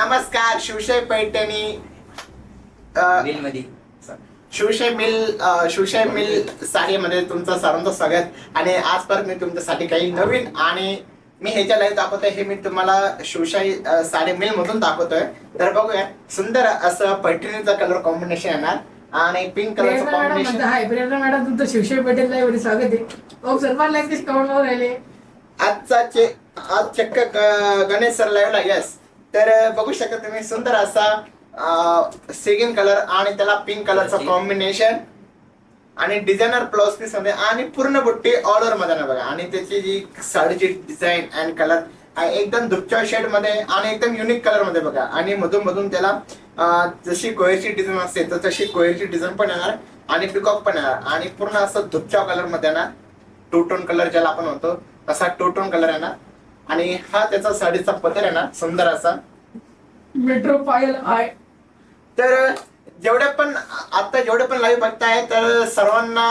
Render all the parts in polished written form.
नमस्कार. शिवशाही पैठणी मिल मध्ये शिवशाही मिल साडीमध्ये तुमचं सर्वांचं स्वागत. आणि आज परत मी तुमच्यासाठी काही नवीन आणि मी ह्याच्या लाईव्ह दाखवतोय. हे मी तुम्हाला शिवशाही साडी मिल मधून दाखवतोय. तर बघूया, सुंदर असं पैठणीचा कलर कॉम्बिनेशन येणार आणि पिंक कलरचं कॉम्बिनेशन. हाय प्रियंका मॅडम, तुमचं शिवशाही पैठण लाईव्ह मध्ये स्वागत आहे. ओ सर्वांना लाईक कशी कमेंट वर राहिले. आज चक्क गणेश सर लाईव्हला. यस. तर बघू शकता तुम्ही सुंदर असा सेगिन कलर आणि त्याला पिंक कलरचं कॉम्बिनेशन आणि डिझायनर ब्लाउज पीस मध्ये आणि पूर्ण बुट्टी ऑल ओव्हर मध्ये बघा. आणि त्याची जी साडीची डिझाईन अँड कलर एकदम दुपच्या शेड मध्ये आणि एकदम युनिक कलर मध्ये बघा. आणि मधून मधून त्याला जशी कोयरची डिझाईन असते तर तशी कोयरची डिझाईन पण येणार आणि पिकॉक पण येणार आणि पूर्ण असं दुपच्या कलर मध्ये येणार. टू टोन कलर ज्याला आपण म्हणतो तसा टू टोन कलर येणार. आणि हा त्याचा साडीचा पदर आहे ना, सुंदर असा मेट्रो पायल आहे. तर जेवढे पण लाईव्ह बघताय तर सर्वांना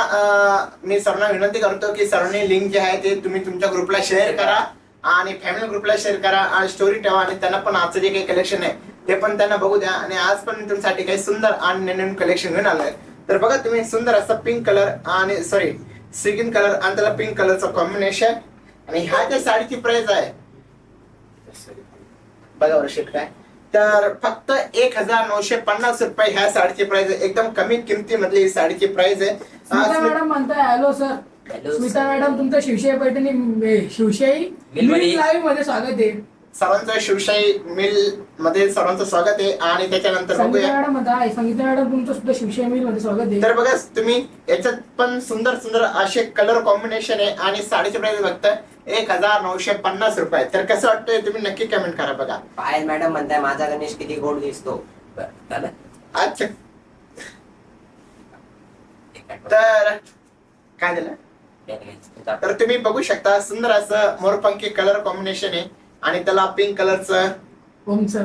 मी सर्वांना विनंती करतो की सर्वांनी लिंक जे आहे ते तुम्ही तुमच्या ग्रुपला शेअर करा आणि फॅमिली ग्रुपला शेअर करा आणि स्टोरी ठेवा. आणि त्यांना पण आजचं जे काही कलेक्शन आहे ते पण त्यांना बघू द्या. आणि आज पण मी तुमच्यासाठी काही सुंदर आणि नवीन कलेक्शन घेऊन आलोय. तर बघा तुम्ही, सुंदर असं पिंक कलर आणि सिगिन कलर आणि त्याला पिंक कलरचं कॉम्बिनेशन. आणि ह्या ज्या साडीची प्राइस आहे बघा वर्षित काय, तर फक्त 1950 रुपये ह्या साडीची प्राइस आहे. एकदम कमी किमतीमधली ही साडीची प्राइस आहे. स्मिता मॅडम म्हणताय हॅलो सर. स्मिता मॅडम, तुमचं शिवशाही पैठणी शिवशाही लाईव्ह मध्ये स्वागत आहे. सर्वांचं शिवशाही मिल मध्ये सर्वांचं स्वागत आहे. आणि त्याच्यानंतर बघूया, मॅडम म्हणताय संगीता मॅडम, तुमचं सुद्धा शिवशाही मिल मध्ये स्वागत आहे. तर बघा तुम्ही, याच्यात पण सुंदर सुंदर असे कलर कॉम्बिनेशन आहे. आणि साडीची प्राइस बघताय 1950 रुपये. तर कसं वाटतंय तुम्ही नक्की कमेंट करा. बघा, पायल मॅडम म्हणताय माझा गणेश किती गोड दिसतो. अच्छा, तर काय झालं, तर तुम्ही बघू शकता सुंदर असं मोरपंखी कलर कॉम्बिनेशन आहे आणि त्याला पिंक कलरचं ओम सर.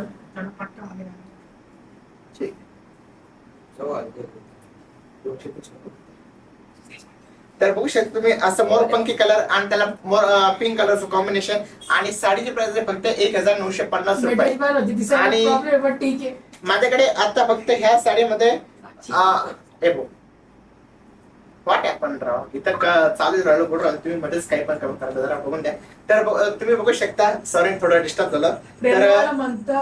तर बघू शकता तुम्ही असं मोरपंखी कलर आणि त्याला पिंक कलरचं कॉम्बिनेशन. आणि साडीची प्राइस आहे फक्त 1950 रुपये. आणि ठीक आहे, माझ्याकडे आता फक्त ह्या साडीमध्ये वाट आपण राव इथं चालू राहिलो बोल राहिलो, तुम्ही मध्येच काही पण करून करता, जरा बघून द्या. तर तुम्ही बघू शकता, सॉरी थोडं डिस्टर्ब झालं. तर म्हणता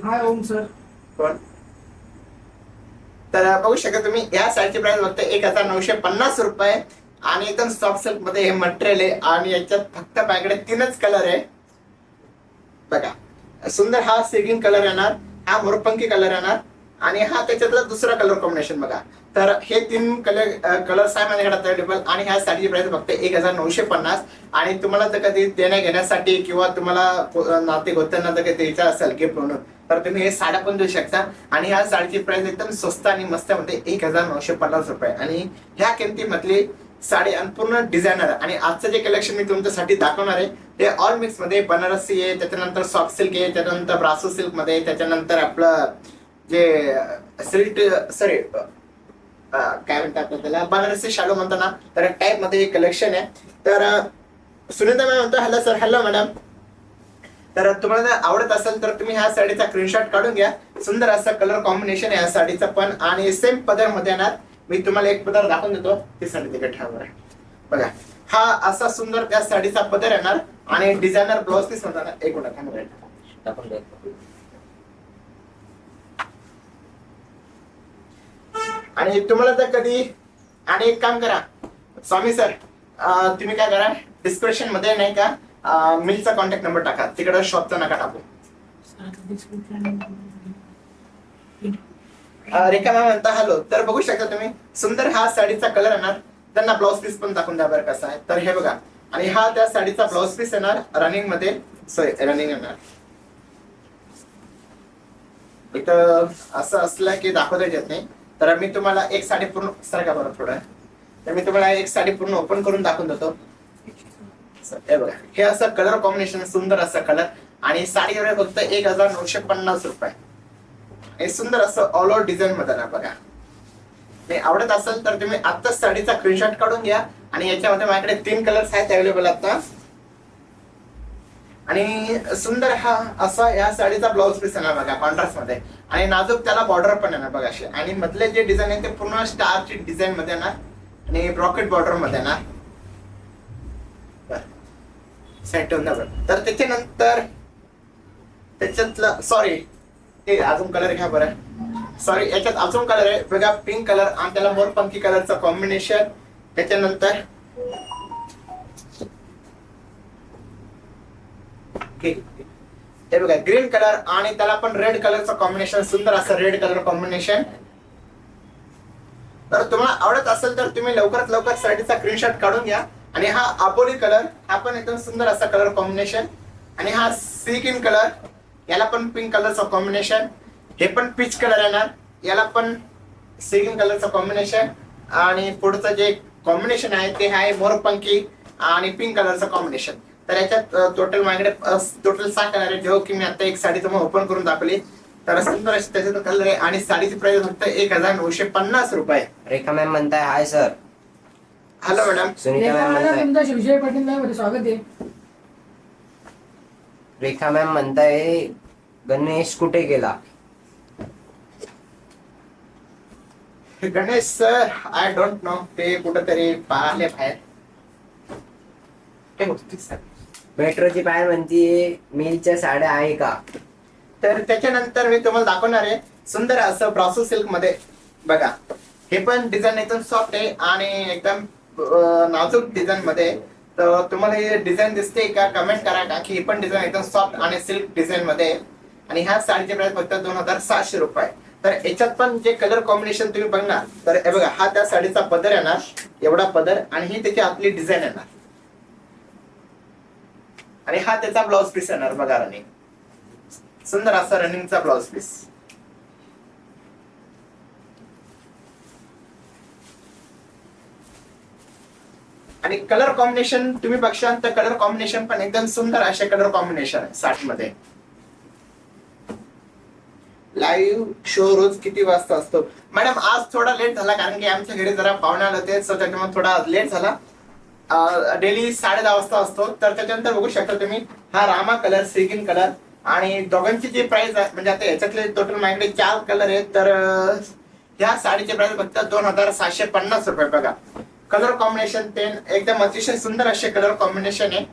हाय ओम सर कोण, तर बघू शकता तुम्ही या साडीची प्राइस फक्त 1950 रुपये. आणि एकदम सॉफ्ट सिल्क मध्ये हे मटेरियल आहे. आणि याच्यात फक्त माझ्याकडे 3च कलर आहे बघा. सुंदर हा सेगिन कलर येणार, हा मोरपंखी कलर येणार आणि हा त्याच्यातला दुसरा कलर कॉम्बिनेशन बघा. तर हे 3 कलर्स आहे माझ्याकडे अवेलेबल. आणि ह्या साडीची प्राइस फक्त 1950. आणि तुम्हाला जर कधी देण्या घेण्यासाठी किंवा तुम्हाला नाते गोत्यांना जर कधी द्यायचं असेल गिफ्ट म्हणून तर तुम्ही हे साड्या पण देऊ शकता. आणि ह्या साडीची प्राइस एकदम स्वस्त आणि मस्त मध्ये 1950 रुपये. आणि ह्या किमतीमधली साडी आणि पूर्ण डिझायनर. आणि आजचं जे कलेक्शन मी तुमच्यासाठी दाखवणार आहे ते ऑल मिक्स मध्ये बनारसी आहे, त्याच्यानंतर सॉफ्ट सिल्क आहे, त्याच्यानंतर ब्रासो सिल्क मध्ये, त्याच्यानंतर आपलं जे सिल्क काय म्हणतात त्याला बनारसी शालू म्हणतो ना, तर टाईप मध्ये कलेक्शन आहे. तर सुनीता मॅम म्हणतो हॅलो सर. Hello madam. तर तुम्हाला जर आवडत असेल तर तुम्ही ह्या साडीचा स्क्रीनशॉट काढून घ्या. सुंदर असं कलर कॉम्बिनेशन आहे या साडीचा पण. आणि सेम पदर मध्ये येणार. मी तुम्हाला एक पदर दाखवून देतो, ती साडी तिकडे ठेवा बघा. हा असा सुंदर त्या साडीचा पदर येणार आणि डिझायनर ब्लाउज पीस म्हणतात ना. एक मिनिट, आणि तुम्हाला जर कधी, आणि एक काम करा स्वामी सर, तुम्ही काय करा डिस्क्रिप्शन मध्ये नाही का मिलचा कॉन्टॅक्ट नंबर टाका, तिकडे शॉपचा नका टाकू. रेखा मॅम म्हणता हॅलो. तर बघू शकता तुम्ही सुंदर हा साडीचा कलर येणार. त्यांना ब्लाउज पीस पण दाखवून द्या बरं कसा आहे. तर हे बघा, आणि हा त्या साडीचा ब्लाउज पीस येणार रनिंग मध्ये, रनिंग येणार. इथं असं असलं की दाखवता येत नाही. तर मी तुम्हाला एक साडी पूर्ण सारखा बरं थोडं, तर मी तुम्हाला एक साडी पूर्ण ओपन करून दाखवून देतो. हे बघा, हे असं कलर कॉम्बिनेशन, सुंदर असं कलर. आणि साडी फक्त 1950 रुपये. हे सुंदर असं ऑल ओव्हर डिझाईन मध्ये ना बघा. हे आवडत असेल तर तुम्ही आत्ताच साडीचा स्क्रीनशॉट काढून घ्या. आणि याच्यामध्ये माझ्याकडे 3 कलर्स आहेत अवेलेबल आता. आणि सुंदर हा असा या साडीचा ब्लाऊज पीस येणार बघा कॉन्ट्रास्ट मध्ये, आणि नाजूक त्याला बॉर्डर पण येणार बघा अशी, आणि मधले जे डिझाईन आहे ते पूर्ण स्टारची डिझाईन मध्ये येणार आणि ब्रॉकेट बॉर्डर मध्ये येणार. साईड ठेवून द्या बरं. तर त्याच्यानंतर त्याच्यातलं सॉरी ते अजून कलर घ्या बरं. सॉरी याच्यात अजून कलर आहे बघा, पिंक कलर आणि त्याला मोरपंखी कलरचं कॉम्बिनेशन. त्याच्यानंतर हे बघा ग्रीन कलर आणि त्याला पण रेड कलरचं कॉम्बिनेशन, सुंदर असं रेड कलर कॉम्बिनेशन. तर तुम्हाला आवडत असेल तर तुम्ही लवकरात लवकर साडीचा स्क्रीनशॉट काढून घ्या. आणि हा आबोली कलर, हा पण एकदम सुंदर असा कलर कॉम्बिनेशन. आणि हा सी ग्रीन कलर, याला पण पिंक कलरचं कॉम्बिनेशन. हे पण पीच कलर येणार, याला पण सी ग्रीन कलरचं कॉम्बिनेशन. आणि पुढचं जे कॉम्बिनेशन आहे ते आहे मोरपंखी आणि पिंक कलरचं कॉम्बिनेशन. तर याच्यात टोटल माझ्याकडे टोटल 6 कलर आहे, जो की मी आता एक साडी तुम्हाला ओपन करून दाखवली. तर सुंदर अशी त्याच्यात कलर आहे आणि साडीची प्राइस फक्त 1950 रुपये. रेखा मॅम म्हणताय hi sir. Hello madam. Sunita ma'am म्हणताय, तुमचं शिवशाही पाटील मध्ये स्वागत आहे. रेखा मॅम म्हणताय गणेश कुठे गेला? Ganesh sir I don't know, ते कुठेतरी पाहिले बाहेर. मेट्रोची पाय म्हणतीये मिलच्या साड्या आहे का? तर त्याच्यानंतर मी तुम्हाला दाखवणार आहे सुंदर असं ब्रासो सिल्क मध्ये बघा. हे पण डिझाईन एकदम सॉफ्ट आहे आणि एकदम नाजूक डिझाईन मध्ये. तर तुम्हाला हे डिझाईन दिसते का कमेंट करा, का की ही पण डिझाईन एकदम सॉफ्ट आणि सिल्क डिझाईन मध्ये. आणि ह्या साडीची प्राइस फक्त 2700 रुपये. तर याच्यात पण जे कलर कॉम्बिनेशन तुम्ही बघणार, तर हे बघा हा त्या साडीचा पदर येणार, एवढा पदर, आणि ही त्याची आपली डिझाईन येणार. आणि हा त्याचा ब्लाउज पीस येणार बघा, रनिंग सुंदर असा रनिंगचा ब्लाउज पीस. आणि कलर कॉम्बिनेशन तुम्ही बघशाल तर कलर कॉम्बिनेशन पण एकदम सुंदर असे कलर कॉम्बिनेशन आहे साडीमध्ये. लाईव्ह शो रोज किती वाजता असतो? मॅडम आज थोडा लेट झाला कारण की आमच्या घरी जरा पाहुणे आले होते, सो त्याच्यामुळे थोडा लेट झाला. डेली 10:30 वाजता असतो. तर त्याच्यानंतर बघू शकता तुम्ही हा रामा कलर, सी ग्रीन कलर, आणि दोघांची जी प्राइस आहे म्हणजे आता याच्यातले टोटल माझ्याकडे 4 कलर आहेत. तर ह्या साडीची प्राइस फक्त 2750 रुपये बघा. कलर कॉम्बिनेशन ते एकदम अतिशय सुंदर असे कलर कॉम्बिनेशन आहे.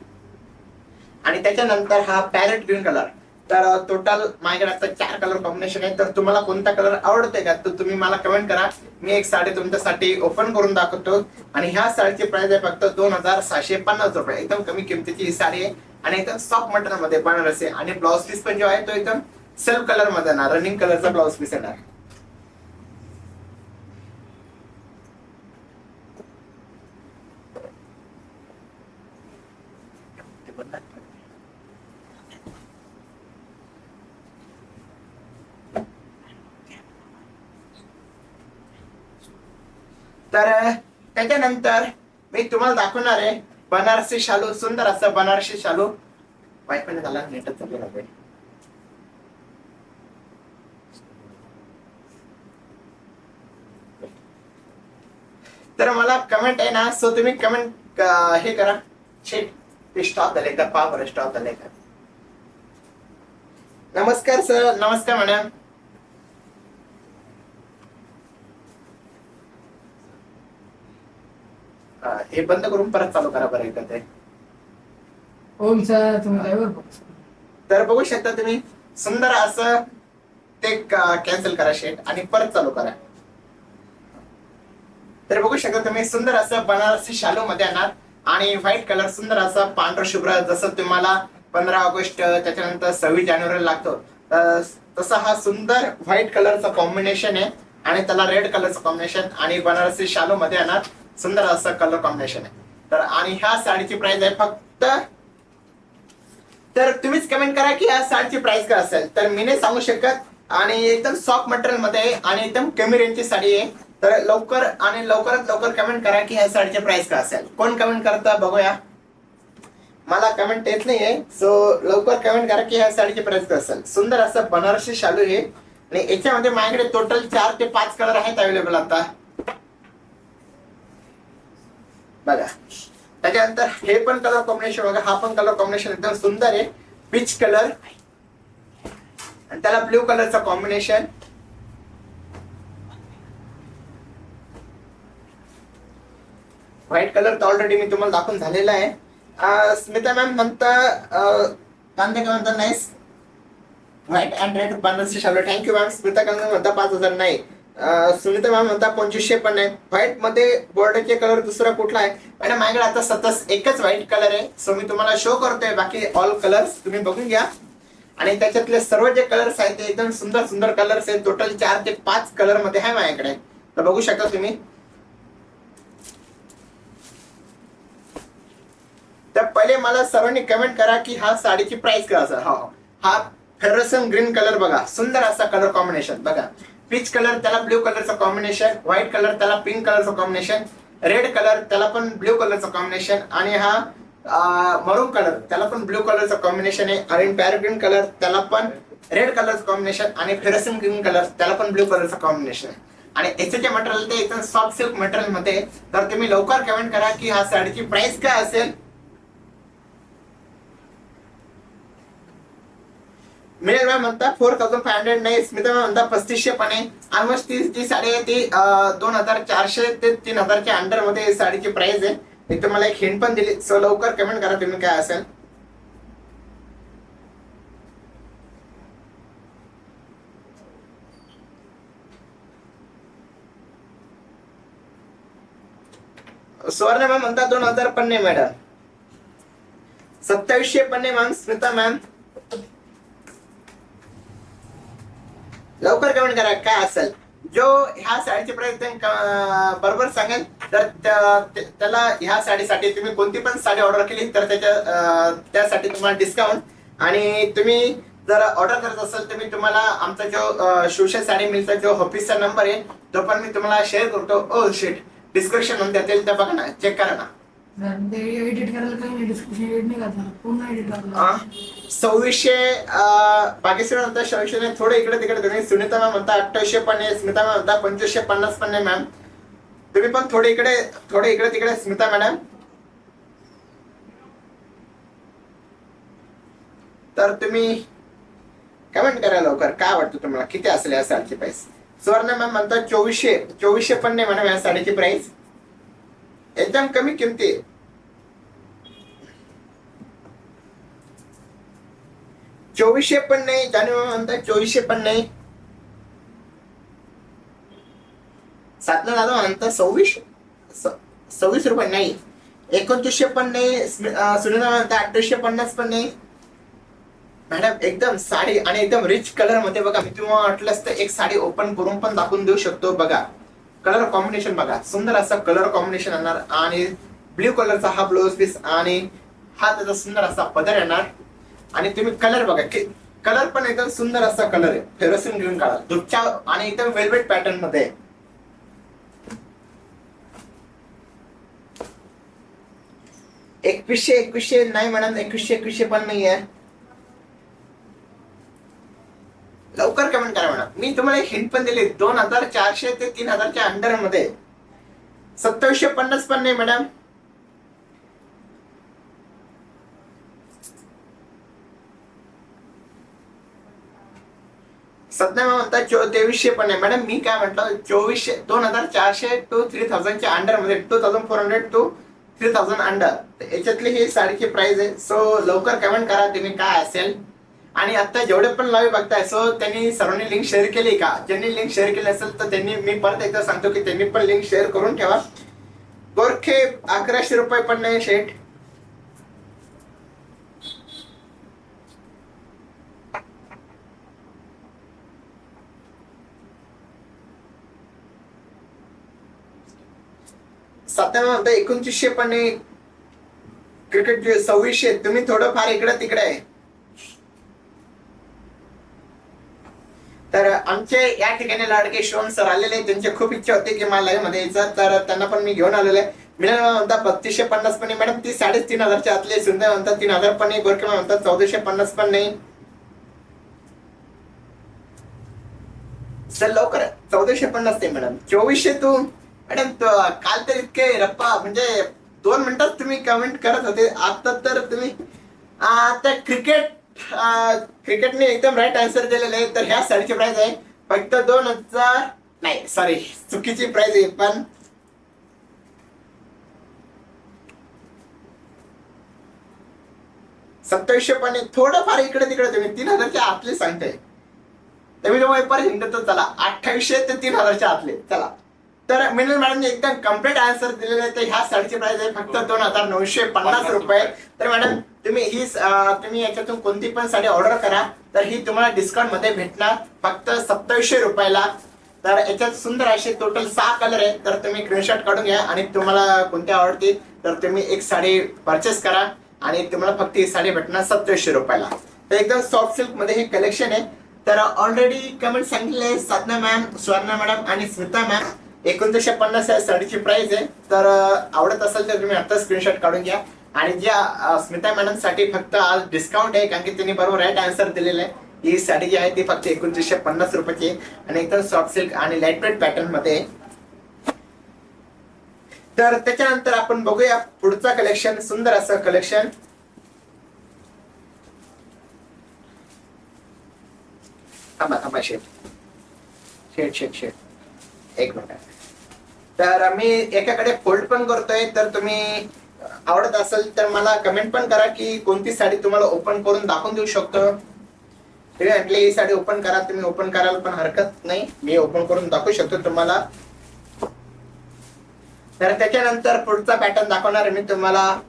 आणि त्याच्यानंतर हा पॅरेट ग्रीन कलर. तर टोटल माझ्याकडे आता 4 कलर कॉम्बिनेशन आहे. तर तुम्हाला कोणता कलर आवडते का तर तुम्ही मला कमेंट करा, मी एक साडी तुमच्यासाठी ओपन करून दाखवतो. आणि ह्या साडीची प्राइस आहे फक्त 2750 रुपये. एकदम कमी किमतीची ही साडी आहे आणि एकदम सॉफ्ट मटेरियल मध्ये बनारसी आहे. आणि ब्लाउज पीस पण जो आहे तो एकदम सेल्फ कलर मध्ये येणार, रनिंग कलरचा ब्लाउज पीस येणार. तर त्याच्यानंतर मी तुम्हाला दाखवणार आहे बनारसी शालू, सुंदर असं बनारसी शालू. वाईफाय झाला नेटच चालू राहते. तर मला कमेंट आहे ना, सो तुम्ही कमेंट हे करा. शेट ते स्टॉप झाले का? पहा बरं स्टॉप झाले का? नमस्कार सर. नमस्कार मॅडम. हे बंद करून परत चालू करा बरं एकदा ते. ओम सर तुम्ही ड्रायव्हर. तर बघू शकता तुम्ही सुंदर असं ते कॅन्सल करा शेट आणि परत चालू करा. तर बघू शकता तुम्ही सुंदर असं बनारसी शालू मध्ये येणार आणि व्हाईट कलर, सुंदर असा पांढरा शुभ्र, जसं तुम्हाला 15 ऑगस्ट त्याच्यानंतर 26 जानेवारी लागतो तसा हा सुंदर व्हाईट कलरचा कॉम्बिनेशन आहे. आणि त्याला रेड कलरचं कॉम्बिनेशन आणि बनारसी शालू मध्ये येणार सुंदर असं कलर कॉम्बिनेशन आहे. तर आणि ह्या साडीची प्राइस आहे फक्त, तर तुम्हीच कमेंट करा की या साडीची प्राइस काय असेल. तर मी नाही सांगू शकत. आणि एकदम सॉफ्ट मटेरियल मध्ये आणि एकदम कमी रेंजची साडी आहे. तर लवकर आणि लवकरात लवकर कमेंट करा की ह्या साडीची प्राइस काय असेल. कोण कमेंट करता बघूया, मला कमेंट येत नाहीये. सो लवकर कमेंट करा की ह्या साडीची प्राइस काय असेल. सुंदर असं बनारसी शालू आहे आणि याच्यामध्ये माझ्याकडे टोटल 4 ते 5 कलर आहेत अवेलेबल आता बघा. त्याच्यानंतर हे पण कलर कॉम्बिनेशन बघा, हा पण कलर कॉम्बिनेशन एकदम सुंदर आहे पीच कलर आणि त्याला ब्ल्यू कलरचं कॉम्बिनेशन. व्हाईट कलर तर ऑलरेडी मी तुम्हाला दाखवून झालेला आहे. स्मिता मॅम म्हणता कांदे काय म्हणता नाईस व्हाईट अँड रेड बॅनर्सचे शालू. Thank you ma'am. स्मिता कांदे म्हणता 5,000 नाही. सुनीता मॅम म्हणता 2500 पण आहे. व्हाईट मध्ये बॉर्डरचे कलर दुसरा कुठला आहे मॅडम? माझ्याकडे आता सतत एकच व्हाईट कलर आहे. सो मी तुम्हाला शो करतोय. बाकी ऑल कलर्स तुम्ही बघून घ्या. आणि त्याच्यातले सर्व जे कलर्स आहेत ते एकदम सुंदर सुंदर कलर्स आहेत. टोटल 4 ते 5 कलर मध्ये आहे माझ्याकडे. तर बघू शकता तुम्ही. तर पहिले मला सर्वांनी कमेंट करा की हा साडीची प्राइस काय असेल. हा फेरोसन ग्रीन कलर बघा. सुंदर असा कलर कॉम्बिनेशन बघा. पीच कलर त्याला ब्ल्यू कलरचं कॉम्बिनेशन. व्हाईट कलर त्याला पिंक कलरचं कॉम्बिनेशन. रेड कलर त्याला पण ब्ल्यू कलरचं कॉम्बिनेशन. आणि हा मरून कलर त्याला पण ब्ल्यू कलरचं कॉम्बिनेशन आहे. आणि पॅराग्रीन कलर त्याला पण रेड कलरचं कॉम्बिनेशन. आणि फेरोसन ग्रीन कलर त्याला पण ब्ल्यू कलरचं कॉम्बिनेशन. आणि याचे जे मटेरियल ते एकदम सॉफ्ट सिल्क मटेरियल मध्ये. तर तुम्ही लवकर कमेंट करा की हा साडीची प्राइस काय असेल. मिळेल मॅम म्हणता 4500 नाही. स्मिता मॅम म्हणता 3500 पण आहे. ऑलमोस्ट ती साडी आहे ती 2400 ते 3000च्या अंडर मध्ये साडीची प्राइस आहे. मी तुम्हाला एक हिंट पण दिली. सो लवकर कमेंट करा तुम्ही काय असेल. सुवर्ण मॅम म्हणता 2000 पण नाही मॅडम. 2700 पण नाही मॅम. स्मिता मॅम लवकर कमेंट करा काय असेल. जो ह्या साडीची प्राइस बरोबर सांगेल तर त्याला ह्या साडीसाठी तुम्ही कोणती पण साडी ऑर्डर केली तर त्यासाठी तुम्हाला डिस्काउंट. आणि तुम्ही जर ऑर्डर करत असाल तर मी तुम्हाला आमचा जो शिवशाही साडी मिळचा जो ऑफिसचा नंबर आहे तो पण मी तुम्हाला शेअर करतो. ओ शिट डिस्क्रिप्शन मध्ये असेल तर बघा ना चेक करा ना. एडिट करायला काही नाही. डिस्क्रिप्शन एडिट नाही करता पूर्ण एडिट करता. 2600 बागेश्वर म्हणता 2600 थोडं इकडे तिकडे. तुम्ही सुनीता मॅम म्हणता 2800 पण आहे. स्मिता मॅम म्हणता 2550 पण आहे मॅम. तुम्ही पण थोडे इकडे तिकडे स्मिता मॅडम. तर तुम्ही कमेंट करा लवकर काय वाटतं तुम्हाला किती असेल या साडीची प्राइस. सुवर्ण मॅम म्हणता 2400 पण नाही मॅडम या साडीची प्राइस. एकदम कमी किमती. 2400 पण नाही. जाणीव म्हणता 2400 पण नाही. साधना दादा म्हणता 26 रुपये नाही. 2900 पण नाही. सुनीता म्हणता 2850 पण नाही. मॅडम एकदम साडी आणि एकदम रिच कलर मध्ये बघा. मी तुम्हाला वाटलंच तर एक साडी ओपन करून पण दाखवून देऊ शकतो. बघा कलर कॉम्बिनेशन बघा. सुंदर असा कलर कॉम्बिनेशन येणार. आणि ब्ल्यू कलरचा हा ब्लाउज पीस आणि हा त्याचा सुंदर असा पदर येणार. आणि तुम्ही कलर बघा कलर पण एकदम सुंदर असा कलर आहे. फेरोसन ग्रीन कलर दुपच्या आणि एकदम वेलवेट पॅटर्न मध्ये. एकवीसशे नाही मॅडम. 2100 पण नाही आहे. लवकर कमेंट करा मॅडम. मी तुम्हाला एक हिंट पण दिली 2400 ते 3000च्या अंडर मध्ये. 2750 पण नाही मॅडम. सध्या म्हणता 2300 पण आहे मॅडम. मी काय म्हटलं 2400 टू 3000च्या अंडर मध्ये. 2400 टू 3000 अंडर याच्यातली ही साडीची प्राइस आहे. सो लवकर कमेंट करा तुम्ही काय असेल. आणि आता जेवढे पण लाईव्ह बघताय सो त्यांनी सर्वांनी लिंक शेअर केली का? ज्यांनी लिंक शेअर केली असेल तर त्यांनी मी परत एकदा सांगतो की त्यांनी पण लिंक शेअर करून ठेवा. गोरखे 1100 रुपये पण नाही शेट. सातारा म्हणता 2900 पण नाही. क्रिकेट 2600. तुम्ही थोडं फार इकडे तिकडे आहे. तर आमचे या ठिकाणी लाडके शिवम सर आलेले. त्यांची खूप इच्छा होती की मला लाईव्ह मध्ये यायचं तर त्यांना पण मी घेऊन आलेले. मिळेल म्हणता 3250 पण नाही मॅडम. ती 3500च्या आतले. सुंदर म्हणतात 3000 पण नाही. गोरखे म्हणतात 1450 पण नाही. सर लवकर 1450 नाही मॅडम. 2400 तू मॅडम काल तर इतके रप्पा म्हणजे 2 मिनिटात तुम्ही कमेंट करत होते. आता तर तुम्ही आता क्रिकेट क्रिकेटने एकदम राईट आन्सर दिलेलं आहे. तर ह्या साडीची प्राइस आहे फक्त 2000, नाही सॉरी चुकीची प्राइस आहे, पण 2700. पण थोडंफार इकडे तिकडे तुम्ही 3000च्या आतले सांगताय, तर मी तुम्हाला परत हिंडतो. चला 2800 ते 3000च्या आतले. चला तर मिनल मॅडमने एकदम कम्प्लीट आन्सर दिलेले आहे. तर ह्या साडीची प्राइस आहे फक्त 2950 रुपये. तर मॅडम तुम्ही याच्यातून कोणती पण साडी ऑर्डर करा तर ही तुम्हाला डिस्काउंट मध्ये भेटणार फक्त 2700 रुपयाला. तर याच्यात सुंदर असे टोटल 6 कलर आहे. तर तुम्ही स्क्रीनशॉट काढून घ्या आणि तुम्हाला कोणत्या आवडतील तर तुम्ही एक साडी परचेस करा आणि तुम्हाला फक्त ही साडी भेटणार 2700 रुपयाला. तर एकदम सॉफ्ट सिल्क मध्ये हे कलेक्शन आहे. तर ऑलरेडी कमेंट सांगितले साधना मॅम, स्वर्णा मॅडम आणि स्मिता मॅम 2950 या साडीची प्राइस आहे. तर आवडत असेल तर तुम्ही आता स्क्रीनशॉट काढून घ्या. आणि ज्या स्मिता मॅडम साठी फक्त आज डिस्काउंट आहे कारण की त्यांनी बरोबर राईट आन्सर दिलेला आहे. ही साडी जी आहे ती फक्त 2950 रुपयाची आणि एकदम सॉफ्ट सिल्क आणि लाईट वेट पॅटर्न मध्ये. तर त्याच्यानंतर आपण बघूया पुढचा कलेक्शन, सुंदर असं कलेक्शन. थांबा शेट एक मिनिट. तर मी एकाकडे फोल्ड पण करतोय, तर तुम्ही आवडत असेल तर मला कमेंट पण करा की कोणती साडी तुम्हाला ओपन करून दाखवून देऊ शकतो. ही साडी ओपन करा, तुम्ही ओपन करायला पण हरकत नाही, मी ओपन करून दाखवू शकतो तुम्हाला. तर त्याच्यानंतर पुढचा पॅटर्न दाखवणार आहे मी तुम्हाला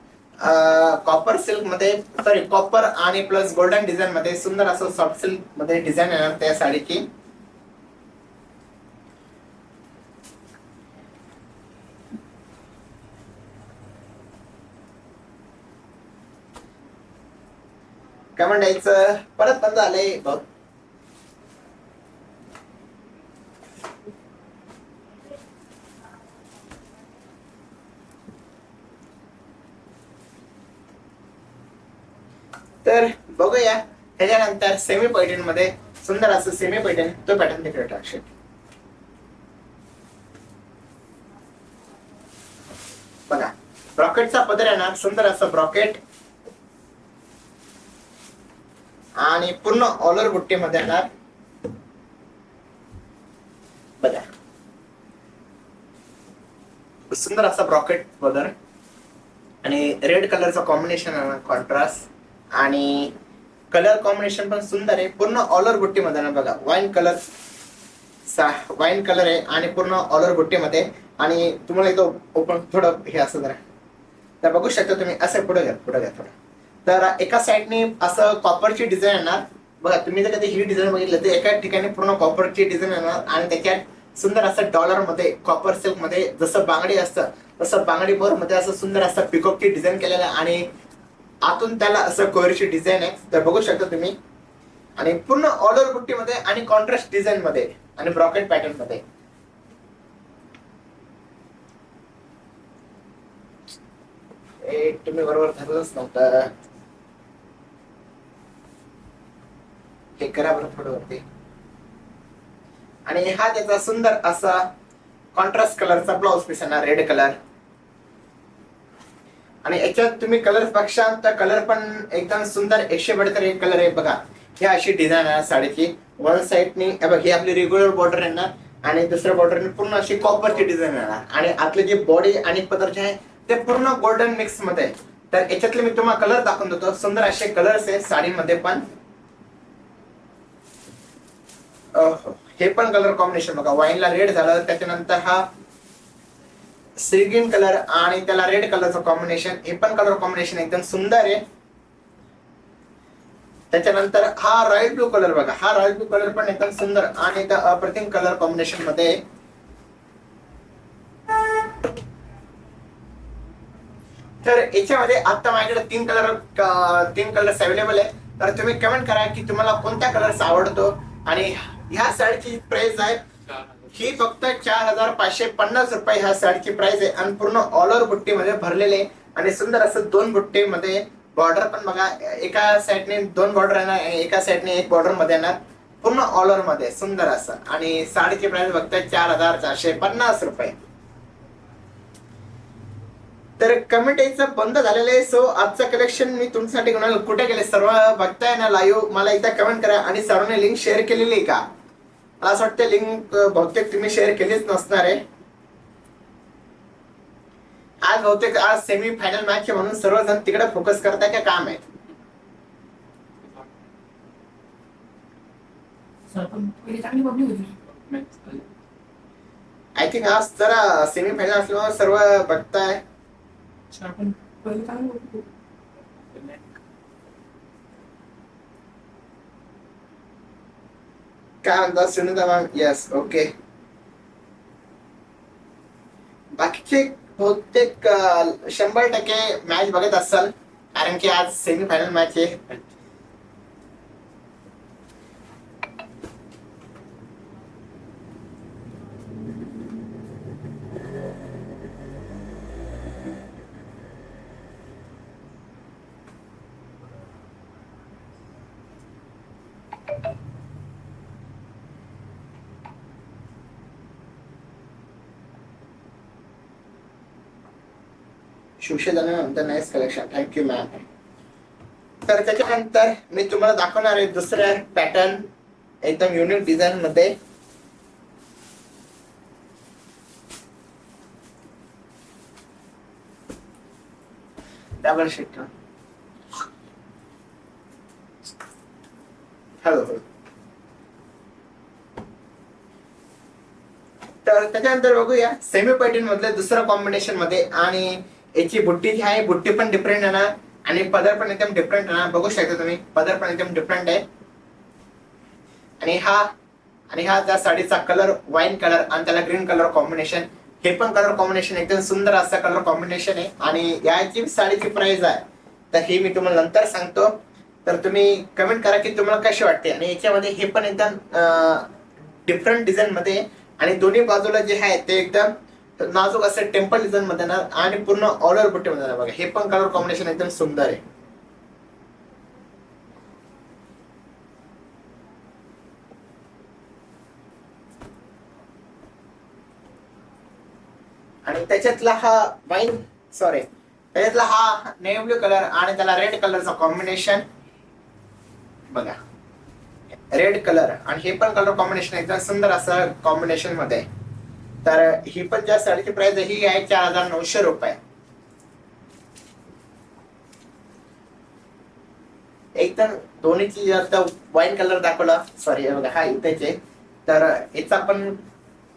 कॉपर सिल्क मध्ये, सॉरी कॉपर आणि प्लस गोल्डन डिझाईन मध्ये सुंदर असं सॉफ्ट सिल्क मध्ये डिझाईन येणार त्या साडीची. काय म्हणायचं परत बंद झालंय बघ. तर बघूया त्याच्यानंतर सेमी पैठण मध्ये सुंदर असं सेमी पैठण, तो पॅटर्न तिकडे टाकशे. बघा ब्रॉकेटचा पदर येणार, सुंदर असं ब्रॉकेट आणि पूर्ण ऑलर बुट्टी मध्ये येणार. बघा सुंदर असा ब्रॉकेट पदर आणि रेड कलरचा कॉम्बिनेशन आहे कॉन्ट्रास्ट. आणि कलर कॉम्बिनेशन पण सुंदर आहे, पूर्ण ऑलर बुट्टी मध्ये ना. बघा वाईन कलर आहे आणि पूर्ण ऑलर बुट्टी मध्ये. आणि तुम्हाला इथं ओपन थोडं हे असं जरा तर बघू शकता तुम्ही. असं पुढे घ्या थोडं. तर एका साईडने असं कॉपरची डिझाईन येणार. बघा तुम्ही जर कधी ही डिझाईन बघितलं तर एका ठिकाणी पूर्ण कॉपरची डिझाईन येणार आणि त्याच्यात सुंदर असं डॉलर मध्ये कॉपर सिल्क मध्ये जसं बांगडी असतं तसं बांगडी बोर मध्ये असं सुंदर असं पिकॉकची डिझाईन केलेलं आहे आणि आतून त्याला असं कोयरची डिझाईन आहे. तर बघू शकता तुम्ही. आणि पूर्ण ऑलर बुट्टी मध्ये आणि कॉन्ट्रास्ट डिझाईन मध्ये आणि ब्रॉकेट पॅटर्न मध्ये. तुम्ही बरोबर ठरलंच नव्हतं, हे करा बरं थोडं वरती. आणि हा त्याचा सुंदर असा कॉन्ट्रास्ट कलरचा ब्लाउज पीस आहे ना, रेड कलर. आणि याच्यात तुम्ही कलर बघशाल तर कलर पण एकदम सुंदर 100 कलर आहे. बघा ही अशी डिझाईन आहे साडीची. वन साइडनी ही आपली रेग्युलर बॉर्डर येणार आणि दुसऱ्या बॉर्डरने पूर्ण अशी कॉपरची डिझाईन येणार. आणि आतले जे बॉडी आणि पदर जे आहे ते पूर्ण गोल्डन मिक्स मध्ये आहे. तर याच्यातले मी तुम्हाला कलर दाखवून देतो. सुंदर असे कलर्स आहे साडीमध्ये पण. हे पण कलर कॉम्बिनेशन बघा, वाईनला रेड झालं, त्याच्यानंतर हा सी ग्रीन कलर आणि त्याला रेड कलरचं कॉम्बिनेशन. हे पण कलर कॉम्बिनेशन एकदम सुंदर आहे. त्याच्यानंतर हा रॉयल ब्लू कलर बघा, हा रॉयल ब्लू कलर पण एकदम सुंदर आणि अप्रतिम कलर कॉम्बिनेशन मध्ये. तर याच्यामध्ये आता माझ्याकडे तीन कलर्स अवेलेबल आहे. तर तुम्ही कमेंट करा की तुम्हाला कोणत्या कलर्स आवडतो. आणि ह्या साडीची प्राइस आहे ही फक्त 4550 रुपये ह्या साडीची प्राइस आहे. आणि पूर्ण ऑल ओव्हर बुट्टी मध्ये भरलेले आणि सुंदर असं 2 बुट्टी मध्ये बॉर्डर पण बघा, एका साईडने 2 बॉर्डर येणार, एका साईडने 1 बॉर्डर मध्ये येणार, पूर्ण ऑल ओव्हर मध्ये सुंदर असं. आणि साडीची प्राइस फक्त 4450 रुपये. तर कमेंट यायचं बंद झालेलं आहे. सो आजचं कलेक्शन मी तुमच्यासाठी घेऊन आलो. कुठे गेले सर्व बघताय ना लाईव्ह, मला एकदा कमेंट करा. आणि सर्वांनी लिंक शेअर केलेली आहे का? मला असं वाटतं लिंक बहुतेक तुम्ही शेअर केलीच नसणार आहे. आज बहुतेक आज सेमी फायनल मॅच आहे म्हणून सर्वजण तिकडे फोकस करताय का काम आहे? सर पण पहिली चांगली पब्लिक होती. आय थिंक आज जरा सेमी फायनल असल्यामुळे सर्व बघताय. सर पण पहिली चांगली होती. काय म्हणतात सुनीता मॅम? Yes, okay. बाकीचे बहुतेक 100% मॅच बघत असाल, कारण की आज सेमी फायनल मॅच आहे. शिवशेजानंतर नाईस कलेक्शन, थँक्यू मॅम. तर त्याच्यानंतर मी तुम्हाला दाखवणार आहे दुसऱ्या पॅटर्न एकदम युनिक डिझाईन मध्ये. Double sheet. हॅलो. तर त्याच्यानंतर बघूया सेमी पॅटर्न मधले दुसऱ्या कॉम्बिनेशन मध्ये. आणि याची बुट्टी जी आहे, बुट्टी पण डिफरंट आहे ना, आणि पदर पण एकदम डिफरंट आहे ना. बघू शकता तुम्ही, पदर पण एकदम डिफरंट आहे. आणि हा त्या साडीचा कलर वाईन कलर आणि त्याला ग्रीन कलर कॉम्बिनेशन. हे पण कलर कॉम्बिनेशन एकदम सुंदर असा कलर कॉम्बिनेशन आहे. आणि याची साडीची प्राइस आहे तर ही मी तुम्हाला नंतर सांगतो. तर तुम्ही कमेंट करा की तुम्हाला कशी वाटते. आणि याच्यामध्ये हे पण एकदम डिफरंट डिझाईन मध्ये, आणि दोन्ही बाजूला जे आहे ते एकदम नाजूक असं टेम्पल डिझाईन मध्ये ना, आणि पूर्ण ऑल ओव्हर बुट्टी मध्ये. बघा हे पण कलर कॉम्बिनेशन एकदम सुंदर आहे. आणि त्याच्यातला हा नेव्ही ब्लू कलर आणि त्याला रेड कलरचा कॉम्बिनेशन बघा. रेड कलर आणि हे पण कलर कॉम्बिनेशन एकदम सुंदर असं कॉम्बिनेशन मध्ये. तर ही पण ज्या साडीची प्राइस आहे ही आहे 4900 रुपये. एकदम दोन्हीची आता वाईन कलर दाखवला, सॉरी बघा हा इथेच आहे. तर याचा पण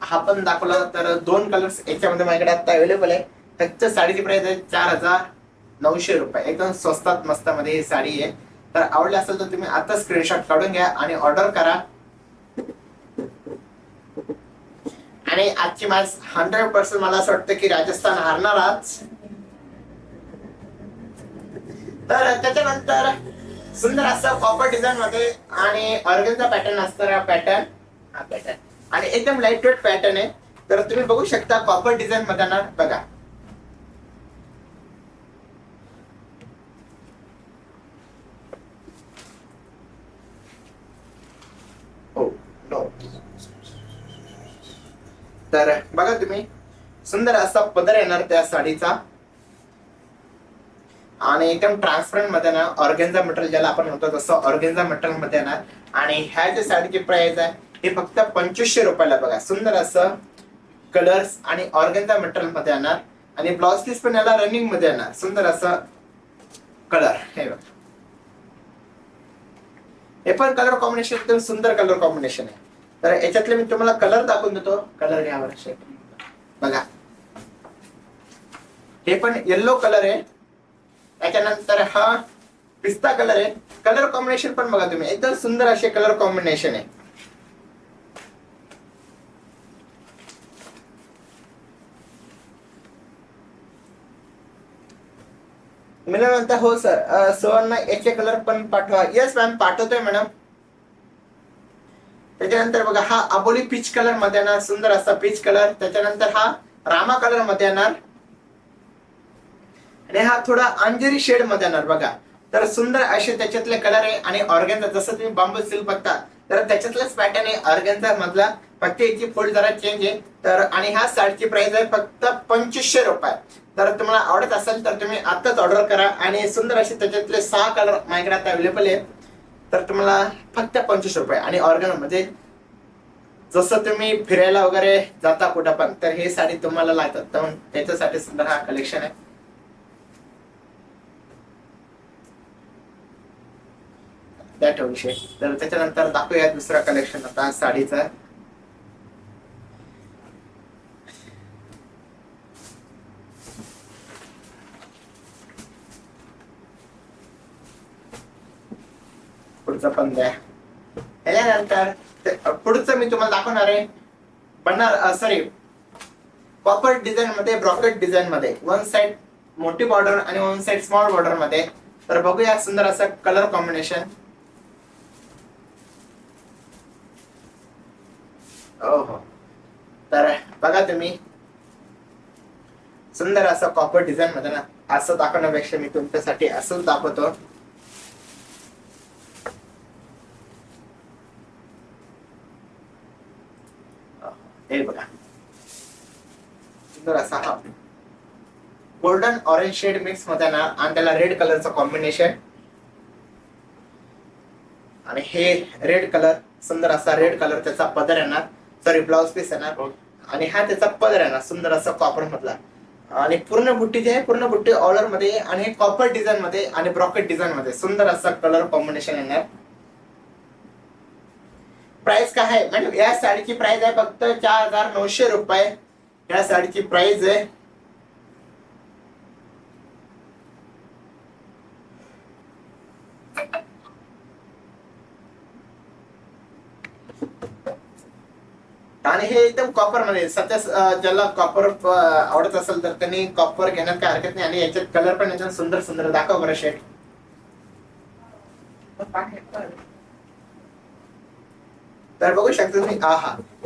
हा पण दाखवला. तर दोन कलर्स याच्यामध्ये माझ्याकडे आता अवेलेबल आहे. फक्त साडीची प्राइस आहे 4900 रुपये. एकदम स्वस्तात मस्त मध्ये ही साडी आहे. तर आवडली असेल तर तुम्ही आता स्क्रीनशॉट काढून घ्या आणि ऑर्डर करा. आणि आजची मॅच 100% मला असं वाटतं की राजस्थान हारणार आज. तर त्याच्यानंतर सुंदर असं कॉपर डिझाईन मध्ये आणि ऑर्गनचा पॅटर्न असणारा पॅटर्न, हा पॅटर्न आणि एकदम लाईट वेट पॅटर्न आहे. तर तुम्ही बघू शकता कॉपर डिझाईन मध्ये ना, बघा तर बघा तुम्ही सुंदर असा पदर येणार त्या साडीचा. आणि एकदम ट्रान्सपरंट मध्ये ना, ऑर्गेन्झा मटेरियल ज्याला आपण म्हणतो तसं ऑर्गेन्झा मटेरियल मध्ये येणार. आणि ह्या ज्या साडीची प्राइस आहे हे फक्त 2500 रुपयाला. बघा सुंदर असं कलर्स आणि ऑर्गेन्झा मटेरियल मध्ये येणार. आणि ब्लाउज पीस पण याला रनिंग मध्ये येणार. सुंदर असं कलर हे बघा. हे पण कलर कॉम्बिनेशन एकदम सुंदर कलर कॉम्बिनेशन आहे. तर याच्यातले मी तुम्हाला कलर दाखवून देतो. कलर घ्या बरं. बघा हे पण येल्लो कलर आहे. त्याच्यानंतर हा पिस्ता कलर आहे. कलर कॉम्बिनेशन पण बघा तुम्ही एकदम सुंदर असे कलर कॉम्बिनेशन आहे. मला म्हणता हो सर सरांना याचे कलर पण पाठवा. येस मॅम पाठवतोय मॅडम. त्याच्यानंतर बघा हा अबोली पीच कलर मध्ये येणार. सुंदर असा पीच कलर. त्याच्यानंतर हा रामा कलर मध्ये येणार. आणि हा थोडा अंजेरी शेड मध्ये येणार. बघा तर सुंदर असे त्याच्यातले कलर आहे. आणि ऑर्गेन्झा जसं तुम्ही बांबू सिल्क बघता तर त्याच्यातलाच पॅटर्न आहे ऑर्गेन्झा मधला. फक्त याची फोल्ड जरा चेंज आहे. तर आणि ह्या साडीची प्राइस आहे फक्त 2500 रुपये. तर तुम्हाला आवडत असेल तर तुम्ही आत्ताच ऑर्डर करा. आणि सुंदर असे त्याच्यातले 6 कलर माझ्याकडे आता अवेलेबल आहे. तर तुम्हाला फक्त 25 रुपये. आणि ऑर्गन म्हणजे जसं तुम्ही फिरायला वगैरे जाता कुठं पण तर हे साडी तुम्हाला लागतात, तर त्याच्यासाठी सुंदर हा कलेक्शन आहे. त्या विषय. तर त्याच्यानंतर दाखवूया दुसरा कलेक्शन आता साडीचा. पुढचं पण द्या. त्याच्यानंतर पुढचं मी तुम्हाला दाखवणार आहे सॉरी कॉपर डिझाईन मध्ये, ब्रॉकेट डिझाईन मध्ये, वन साइड मोठी बॉर्डर आणि वन साइड स्मॉल बॉर्डर मध्ये. तर बघूया सुंदर असं कलर कॉम्बिनेशन. हो, तर बघा तुम्ही सुंदर असं कॉपर डिझाईन मध्ये ना, असं दाखवण्यापेक्षा मी तुमच्यासाठी असंच दाखवतो. हे बघा सुंदर असा हा गोल्डन ऑरेंज शेड मिक्स मध्ये ना, आणि त्याला रेड कलरचं कॉम्बिनेशन. आणि हे रेड कलर, सुंदर असा रेड कलर त्याचा पदर येणार, सॉरी ब्लाउज पीस येणार. आणि हा त्याचा पदर येणार सुंदर असा कॉपर मधला. आणि पूर्ण बुट्टी जे आहे, पूर्ण बुट्टी ऑर्डर मध्ये आणि कॉपर डिझाईन मध्ये आणि ब्रॉकेट डिझाईन मध्ये सुंदर असा कलर कॉम्बिनेशन येणार. प्राइस काय आहे म्हणजे या साडीची प्राइस आहे फक्त 4900 रुपये. या साडीची प्राइस आहे. आणि हे एकदम कॉपर मध्ये, सध्या ज्याला कॉपर आवडत असेल तर त्यांनी कॉपर घेण्यात काय हरकत नाही. आणि याच्यात कलर पण एकदम सुंदर सुंदर. दाखव बरं शेड. तर बघू शकता तुम्ही,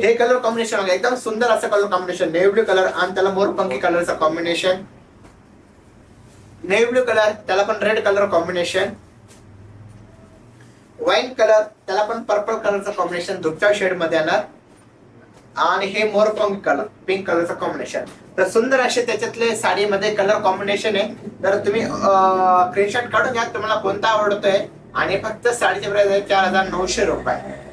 हे कलर कॉम्बिनेशन एकदम सुंदर असं colour combination. Navy blue colour आणि त्याला मोरपंखी कलरचा कॉम्बिनेशन. नेव्ही ब्लू कलर त्याला पण red colour combination. Wine colour त्याला पण पर्पल कलरचा कॉम्बिनेशन धुपच्या शेड मध्ये येणार. आणि हे मोरपंखी कलर पिंक कलरचं कॉम्बिनेशन. तर सुंदर असे त्याच्यातले साडीमध्ये कलर कॉम्बिनेशन आहे. तर तुम्ही स्क्रीनशॉट काढून घ्या तुम्हाला कोणता आवडतोय. आणि फक्त साडीची प्राइस आहे 4900 रुपये.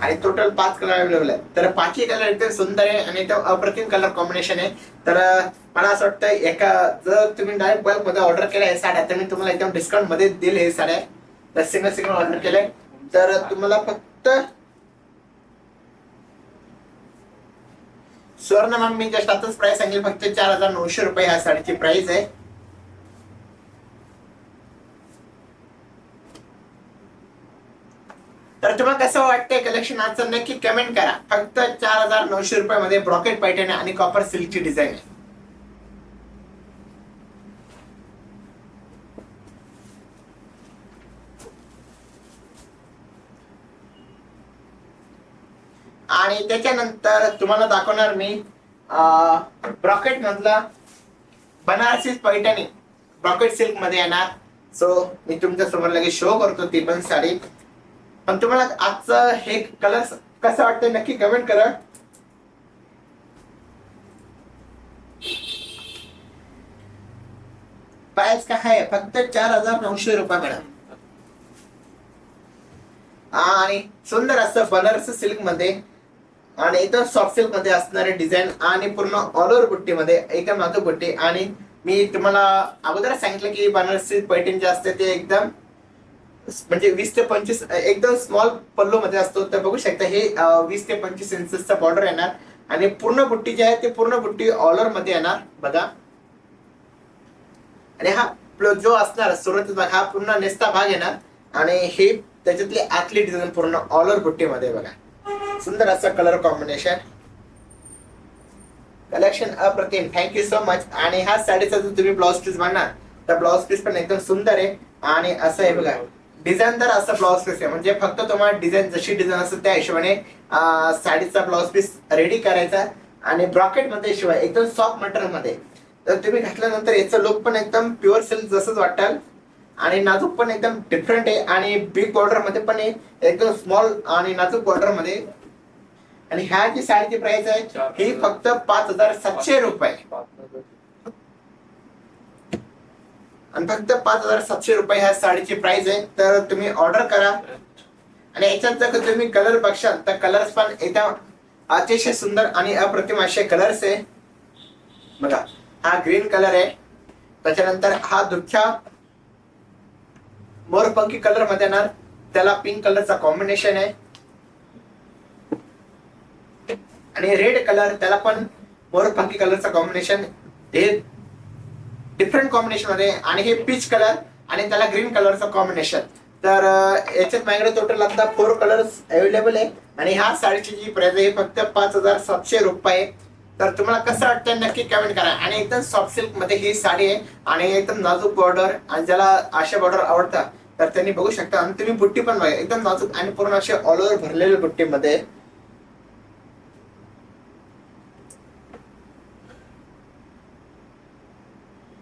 आणि टोटल 5 कलर अवेलेबल आहे. तर 5ही कलर एकदम सुंदर आहे आणि एकदम अप्रतिम कलर कॉम्बिनेशन आहे. तर मला असं वाटतं जर तुम्ही डायरेक्ट बल्क मध्ये ऑर्डर केल्या हे साड्या, तर मी तुम्हाला एकदम डिस्काउंट मध्ये दिले हे साड्या. तर सिंगल ऑर्डर केले तर तुम्हाला फक्त स्वर्ण मॅम मी जस्ट आताच प्राइस सांगेल, फक्त 4900 रुपये ह्या साडीची प्राइस आहे. तर तुम्हाला कसं वाटतंय कलेक्शन आजचं नक्की कमेंट करा. फक्त 4900 रुपये मध्ये ब्रॉकेट पैठणी आणि कॉपर सिल्कची डिझाईन आहे. आणि त्याच्यानंतर तुम्हाला दाखवणार मी ब्रॉकेट मधला बनारसी पैठणी ब्रॉकेट सिल्क मध्ये येणार. सो मी तुमच्या समोर लगेच शो करतो ती पण साडी. पण तुम्हाला आजचं हे कलर कसं वाटतंय नक्की कमेंट करा. प्राइस काय आहे फक्त 4900 रुपये मॅडम. आणि सुंदर असं बनारसी सिल्क मध्ये आणि एकदम सॉफ्ट सिल्क मध्ये असणारे डिझाईन आणि पूर्ण ऑल ओव्हर बुट्टी मध्ये एकदम नाजूक बुट्टी. आणि मी तुम्हाला अगोदरच सांगितलं की बनारसी पैठणी जे असते ते एकदम म्हणजे 20 ते 25 एकदम स्मॉल पल्लू मध्ये असतो. तर बघू शकता हे 20 ते 25 इंचचा बॉर्डर येणार. आणि पूर्ण बुट्टी जी आहे ते पूर्ण बुट्टी ऑल ओव्हर मध्ये येणार बघा. आणि हा जो असणार सुरुवातीचा भाग हा पूर्ण नेसता भाग येणार. आणि हे त्याच्यातली आतली डिझाईन पूर्ण ऑल ओव्हर बुट्टी मध्ये बघा. सुंदर असं कलर कॉम्बिनेशन. कलेक्शन अप्रतिम. Thank you so much. आणि ह्या साडीचा जर तुम्ही ब्लाउज पीस बनणार तर ब्लाउज पीस पण एकदम सुंदर आहे. आणि असं आहे बघा डिझाईनदार असं ब्लाउज पीस आहे. म्हणजे फक्त तुम्हाला डिझाईन जशी डिझाईन असते त्या हिशोबाने साडीचा ब्लाउज पीस रेडी करायचा. आणि ब्रॉकेट मध्ये शिवाय एकदम सॉफ्ट मटेरियल मध्ये. तर तुम्ही घातल्यानंतर याचं लुक पण एकदम प्युअर सिल्क जसंच वाटेल. आणि नाजूक पण एकदम डिफरंट आहे. आणि बिग बॉर्डर मध्ये पण आहे एकदम स्मॉल आणि नाजूक बॉर्डर मध्ये. आणि ह्या जी साडीची प्राइस आहे ही फक्त 5700 रुपये. आणि फक्त 5,700 रुपये ह्या साडीची प्राइस आहे. तर तुम्ही ऑर्डर करा. आणि याच्यात जर तुम्ही कलर बघशाल तर कलर्स पण एकदम अतिशय सुंदर आणि अप्रतिम असे कलर्स आहे. बघा, हा ग्रीन कलर आहे, त्याच्यानंतर हा दुःख्या मोरपंखी कलर मध्ये येणार, त्याला पिंक कलरचा कॉम्बिनेशन आहे. आणि रेड कलर त्याला पण मोरपंखी कलरचा कॉम्बिनेशन, हे डिफरंट कॉम्बिनेशन मध्ये. आणि हे पीच कलर आणि त्याला ग्रीन कलरचा कॉम्बिनेशन. तर याच्यात माझ्याकडे टोटल आता 4 कलर्स अवेलेबल आहे. आणि ह्या साडीची जी प्राइस आहे फक्त 5,700 रुपये. तर तुम्हाला कसं वाटतं नक्की कमेंट करा. आणि एकदम सॉफ्ट सिल्क मध्ये ही साडी आहे आणि एकदम नाजूक बॉर्डर, आणि ज्याला अशा बॉर्डर आवडतात तर त्यांनी बघू शकता. आणि तुम्ही बुट्टी पण बघा, एकदम नाजूक आणि पूर्ण असे ऑल ओव्हर भरलेल्या बुट्टीमध्ये.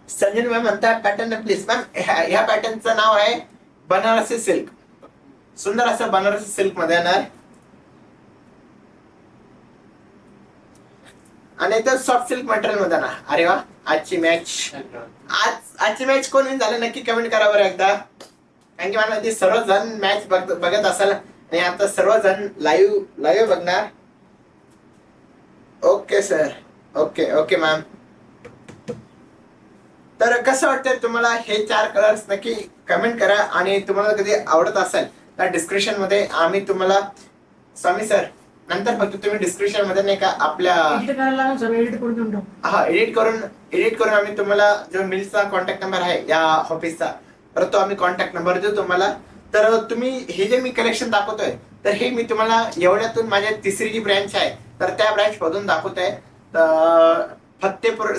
संजय मॅम म्हणतात पॅटर्न प्लीज. मॅम ह्या पॅटर्नचं नाव आहे बनारसी सिल्क. सुंदर असं बनारसी सिल्क मध्ये येणार आणि एकदम सॉफ्ट सिल्क मटेरियल मध्ये ना. अरे वा, आजची आजची मॅच कोण विन झालं नक्की कमेंट करा बरं एकदा. कारण की मला सर्वजण मॅच बघत असाल आणि आता सर्वजण लाईव्ह बघणार. Okay sir, okay ma'am. तर कसं वाटतंय तुम्हाला हे 4 कलर्स नक्की कमेंट करा. आणि तुम्हाला कधी आवडत असेल तर डिस्क्रिप्शन मध्ये आम्ही तुम्हाला, स्वामी सर नंतर फक्त तुम्ही डिस्क्रिप्शन मध्ये नाही का आपल्या एडिट करायला लागेल सर, एडिट करून देऊन टाकू. हा, एडिट करून आम्ही तुम्हाला जो मिलचा कॉन्टॅक्ट नंबर आहे या ऑफिसचा, तर तो आम्ही कॉन्टॅक्ट नंबर देऊ तुम्हाला. तर तुम्ही हे जे मी कलेक्शन दाखवतोय तर हे मी तुम्हाला एवढ्यातून माझ्या तिसरी जी ब्रँच आहे तर त्या ब्रँच मधून दाखवतोय. फतेपूर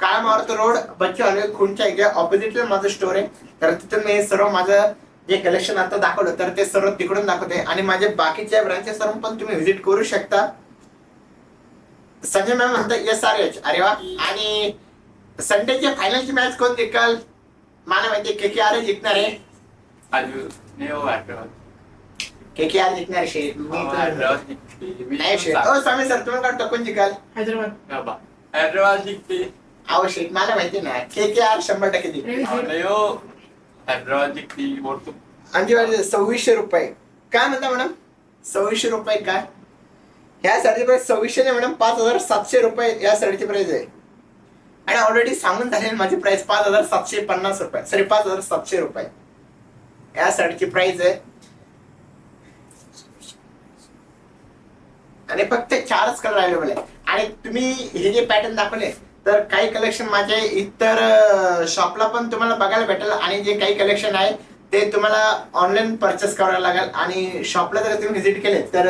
काळामारुती रोड बच्चेवाले खुंटच्या एकदा ऑपोजिटला माझं स्टोर आहे. तर तिथून मी सर्व माझं जे कलेक्शन आता दाखवलं तर ते सर्व तिकडून दाखवते. आणि माझे बाकीच्या ब्रांचेस सर्व पण तुम्ही व्हिजिट करू शकता. संजय मॅम म्हणतात SRH. अरे वा. आणि संडेची फायनलची मॅच कोण जिंकल? मला माहिती KKR जिंकणार आहे. KKR जिंकणार आहे. नाही शेट. ओ स्वामी सर तुम्ही काढतो कोण जिंकाल? हैदराबाद जिंकते. अहो शेट मला माहिती ना, KKR 100% जिंकते. हैदराबाद जिंकते. 2600 रुपये. काय म्हणता मॅडम? 2600 रुपये काय? ह्या साडीची प्राइस 2600 नाही मॅडम, 5,700 रुपये या साडीची प्राइस आहे. आणि ऑलरेडी सांगून झालेली माझी प्राइस 5,750 रुपये, सॉरी 5,700 रुपये या साडीची प्राइस आहे. आणि फक्त 4च कलर अवेलेबल आहे. आणि तुम्ही हे जे पॅटर्न दाखवले तर काही कलेक्शन माझे इतर शॉपला पण तुम्हाला बघायला भेटेल. आणि जे काही कलेक्शन आहे ते तुम्हाला ऑनलाईन परचेस करावं लागेल. आणि शॉपला जर तुम्ही व्हिजिट केले तर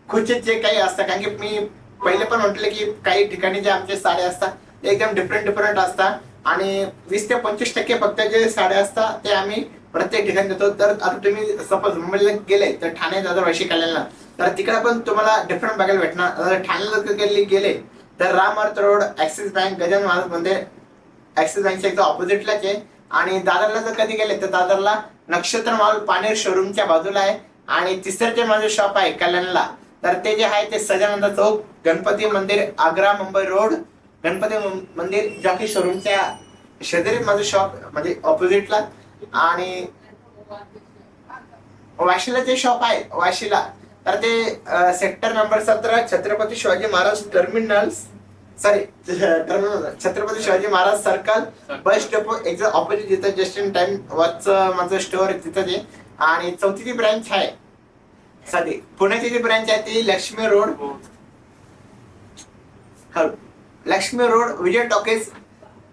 खुचित जे काही असतं, कारण की मी पहिले पण म्हटलं की काही ठिकाणी जे आमचे साड्या असतात ते एकदम डिफरंट असतात. आणि 20 ते 25% फक्त जे साड्या असतात ते आम्ही प्रत्येक ठिकाणी देतो. तर आता तुम्ही सपोज मुंबईला गेले तर ठाणे दादर वाशी कल्याणला, तर तिकडे पण तुम्हाला डिफरंट बघायला भेटणार. ठाण्याला जर गेले तर रामर्थ road, Axis bank, Gajanan Maharaj मंदिर, ऍक्सिस बँकच्या एकदम ऑपोजिटलाच आहे. आणि दादरला जर कधी गेले तर दादरला नक्षत्र मॉल पानेर शोरूमच्या बाजूला आहे. आणि तिसरं जे माझं शॉप आहे कल्याणला, तर ते जे आहे ते सजानंद चौक, गणपती मंदिर, आग्रा मुंबई रोड, गणपती मंदिर जॉकी शोरूमच्या शेजारी माझं शॉप म्हणजे ऑपोजिटला. आणि वाशीला जे शॉप आहे वाशीला, तर ते sector number 17 Chhatrapati Shivaji Maharaj Chhatrapati Shivaji Maharaj circle bus depot exact opposite, जिथं जस्ट इन टाइम वॉचचं माझं स्टोअर आहे तिथं जे. आणि चौथी जी ब्रँच आहे साधी पुण्याची जी ब्रँच आहे ती लक्ष्मी रोड, लक्ष्मी रोड विजय टॉकीज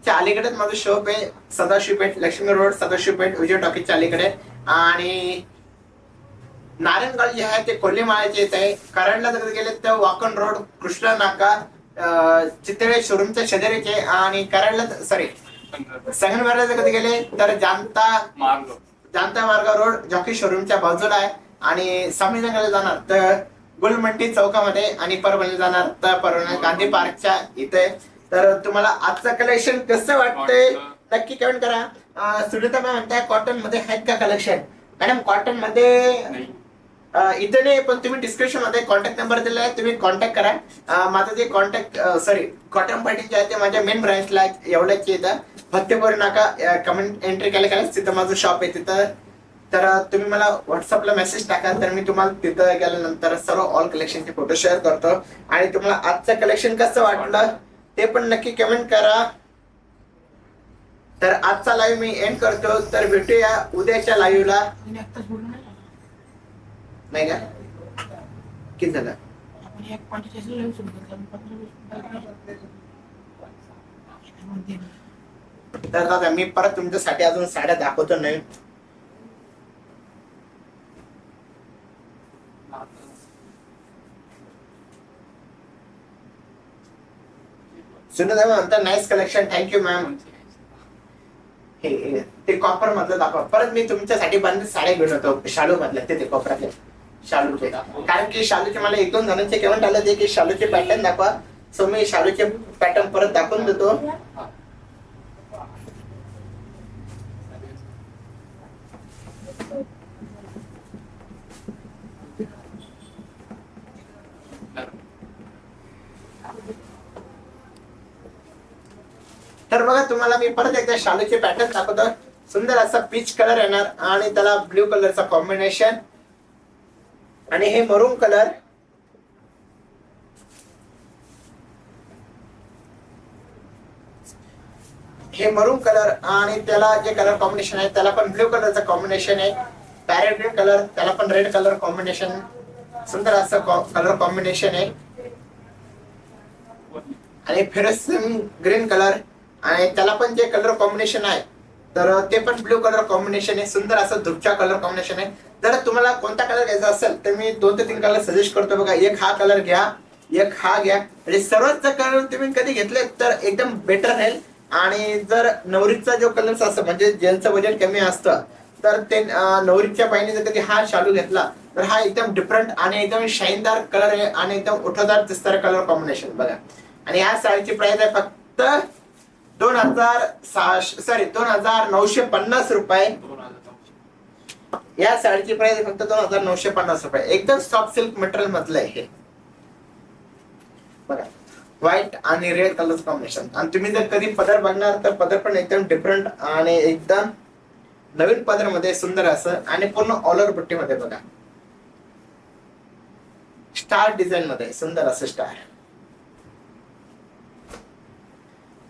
च्या अलीकडेच माझं शॉप आहे. सदाशिवपेठ, लक्ष्मी रोड सदाशिवपेठ विजय टॉकीजच्या अलीकडे. आणि नारायणगाव जे आहे ते कोल्हेमाळ्याचे येत आहे. कराडला जर गेले तर वाकण रोड, कृष्णा नाका, चितळे शोरूमच्या शेजारीचे. आणि कराडला संगमनेरला जर कधी गेले तर जानता मार्ग रोड जॉकी शोरूमच्या बाजूला आहे. आणि स्वामीनगरला जाणार तर गुलमंडी चौकामध्ये. आणि परभणीला जाणार तर परभणी गांधी पार्कच्या इथे. तर तुम्हाला आजचं कलेक्शन कसं वाटतंय नक्की कमेंट करा. सुनीता मॅम म्हणताय कॉटन मध्ये आहेत का कलेक्शन? मॅडम कॉटन मध्ये इथे नाही, पण तुम्ही डिस्क्रिप्शन मध्ये कॉन्टॅक्ट नंबर दिला आहे, तुम्ही कॉन्टॅक्ट करा. माझं जे कॉन्टॅक्ट कॉटन पार्टी जे आहे ते माझ्या मेन ब्रांचला एवढ्याच येतं. फतेपूर नाका कमेंट एंट्री केल्या तिथं माझं शॉप आहे तिथं. तर तुम्ही मला व्हॉट्सअपला मेसेज टाका, तर मी तुम्हाला तिथं गेल्यानंतर सर्व ऑल कलेक्शनचे फोटो शेअर करतो. आणि तुम्हाला आजचं कलेक्शन कसं वाटलं ते पण नक्की कमेंट करा. तर आजचा लाईव्ह मी एंड करतो. तर भेटूया उद्याच्या लाईव्हला. आणि आत्ताच बोललो नाही का किती झालं? आपण 1:45 ला live सुरू केलं. 15-20 मिनिटं. तर दादा मी परत तुमच्यासाठी अजून साड्या दाखवतो नवीन. सुनीता मॅम म्हणतात नाईस कलेक्शन, थँक्यू मॅम. हे ते कॉपर मधलं दाखवा. परत मी तुमच्यासाठी बंद साड्या घेऊन होतो शालू मधल्या, ते कॉपरातले शालूचे. कारण की शालूचे मला 1-2 जणांचे कमेंट आले ते की शालूचे पॅटर्न दाखवा. सो मी शालूचे पॅटर्न परत दाखवून देतो. तर बघा तुम्हाला मी परत एकदा शालूचे पॅटर्न दाखवतो. सुंदर असा पीच कलर येणार आणि त्याला ब्ल्यू कलरचा कॉम्बिनेशन आणि हे मरून कलर. हे मरून कलर आणि त्याला जे कलर कॉम्बिनेशन आहे त्याला पण ब्ल्यू कलरचं कॉम्बिनेशन आहे. पॅरेट ग्रीन कलर त्याला पण रेड कलर कॉम्बिनेशन. सुंदर असं कलर कॉम्बिनेशन आहे. आणि फेरसिन ग्रीन कलर आणि त्याला पण जे कलर कॉम्बिनेशन आहे तर ते पण ब्ल्यू कलर कॉम्बिनेशन आहे. सुंदर असं धुपचा कलर कॉम्बिनेशन आहे. जर तुम्हाला कोणता कलर घ्यायचा असेल तर मी 2 ते 3 कलर सजेस्ट करतो. बघा एक हा कलर घ्या, एक हा घ्या. म्हणजे सर्वच कलर तुम्ही कधी घेतले तर एकदम बेटर राहील. आणि जर नवरीचा जो कलर असं म्हणजे ज्यांचं बजेट कमी असतं तर ते नवरीच्या बाईने जर कधी हा शालू घेतला तर हा एकदम डिफरंट आणि एकदम शाईनदार कलर आहे आणि एकदम उठवदार दिसणारा कलर कॉम्बिनेशन बघा. आणि या साडीची प्राइस आहे फक्त 2,950 रुपये. या साडीची प्राइस आहे फक्त 2,950 रुपये. एकदम सॉफ्ट सिल्क मटेरियल मधलं आहे हे बघा. व्हाईट आणि रेड कलर कॉम्बिनेशन. आणि तुम्ही जर कधी पदर बघणार तर पदर पण एकदम डिफरंट आणि एकदम नवीन पदर मध्ये सुंदर असं आणि पूर्ण ऑल ओव्हर पट्टी मध्ये बघा. स्टार डिझाईन मध्ये सुंदर असं स्टार.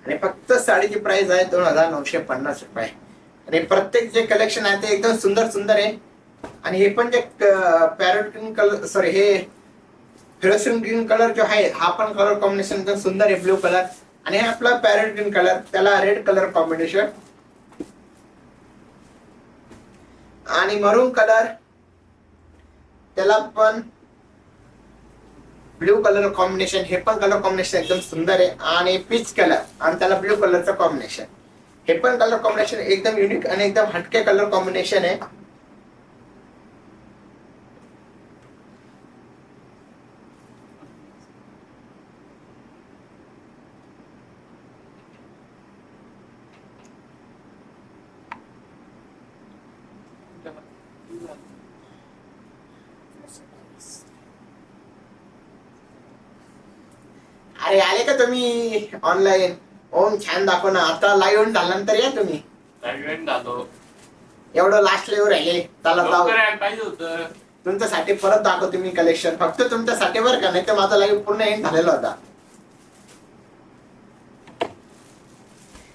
आणि फक्त साडीची प्राइस आहे 2,950 रुपये. आणि प्रत्येक जे कलेक्शन आहे ते एकदम सुंदर सुंदर आहे. आणि हे पण जे पॅरेट ग्रीन कलर सॉरी हे फेरोसिन ग्रीन कलर जो आहे हा पण कलर कॉम्बिनेशन एकदम सुंदर आहे ब्ल्यू कलर. आणि हे आपला पॅरेट ग्रीन कलर त्याला रेड कलर कॉम्बिनेशन आणि मरून कलर त्याला पण ब्ल्यू कलर कॉम्बिनेशन. हे पण कलर कॉम्बिनेशन एकदम सुंदर आहे. आणि पीच कलर आणि त्याला ब्ल्यू कलरचं कॉम्बिनेशन. हे पण कलर कॉम्बिनेशन एकदम युनिक आणि एकदम हटके कलर कॉम्बिनेशन आहे. अरे आले का तुम्ही ऑनलाईन? ओम छान दाखव ना. आता लाईव्ह होऊन झाल्यानंतर या तुम्ही. एवढं लास्ट लेवर राहिले त्याला पाहिजे होतं तुमच्यासाठी परत दाखवतो मी कलेक्शन फक्त तुमच्यासाठी बरं का. नाही तर माझा लाईव्ह पूर्ण एंड झालेला होता.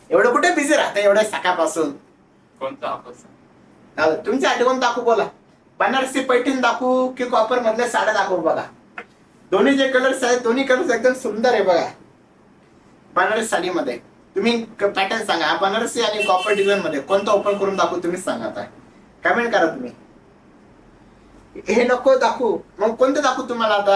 एवढं कुठे बिझी राहतं एवढ्या सकाळपासून? कोणता तुमच्यासाठी कोण दाखवू बोला? बनारसी पैठणी दाखवू की कॉपर मधल्या साड्या दाखवू? बघा दोन्ही जे कलर्स आहेत दोन्ही कलर्स एकदम सुंदर आहे बघा. बनारस साडीमध्ये तुम्ही पॅटर्न सांगा. बनारसी आणि कॉपर डिझाईन मध्ये कोणतं ओपन करून दाखवू तुम्हीच सांगा. आता कमेंट करा तुम्ही. हे नको दाखवू मग कोणतं दाखवू तुम्हाला? आता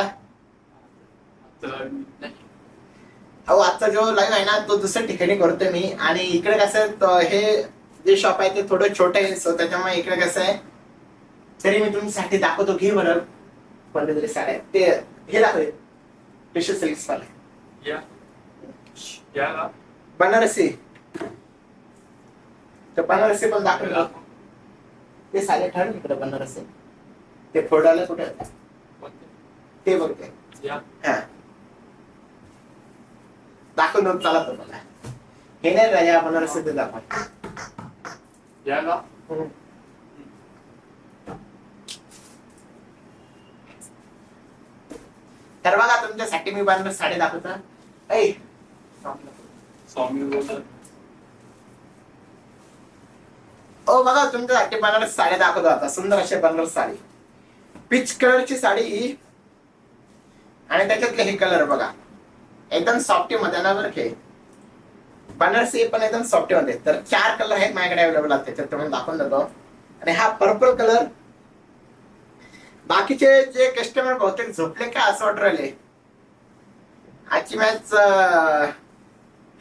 अहो आजचा जो लाईव्ह आहे ना तो दुसऱ्या ठिकाणी करतोय मी. आणि इकडे कसं हे जे शॉप आहे ते थोडं छोटं आहे. सो त्याच्यामुळे इकडे कसं आहे तरी मी तुमच्यासाठी दाखवतो. घे बरं कोणत्या तरी साड्या ते हे दाखवते टिश्यू सिल्क्स वाले बनारसी. तर बनारसी पण दाखवलं ते साडे ठरले इकडे बनारसी. ते फोडायला कुठे ते बघते. हा दाखवून चला तुम्हाला. हे नाही राजा बनारसी ते दाखवा. याला तर बघा तुमच्यासाठी मी बनारस साडी दाखवतो. ऐ स्वामी बोलत. ओ बघा तुमच्यासाठी बनारस साडी दाखवतो आता. सुंदर अशी बनारस साडी, पीच कलरची साडी ही. आणि त्याच्यातले हे कलर बघा, एकदम सॉफ्टी मध्ये ना बरं के बनारसी पण एकदम सॉफ्टी मध्ये. तर 4 कलर आहेत माझ्याकडे अवेलेबल आहेत, त्याच्यात तुम्हाला दाखवून देतो. आणि हा पर्पल कलर. बाकीचे जे कस्टमर बहुतेक झोपले का असं वाटू राहिले. आजची मॅच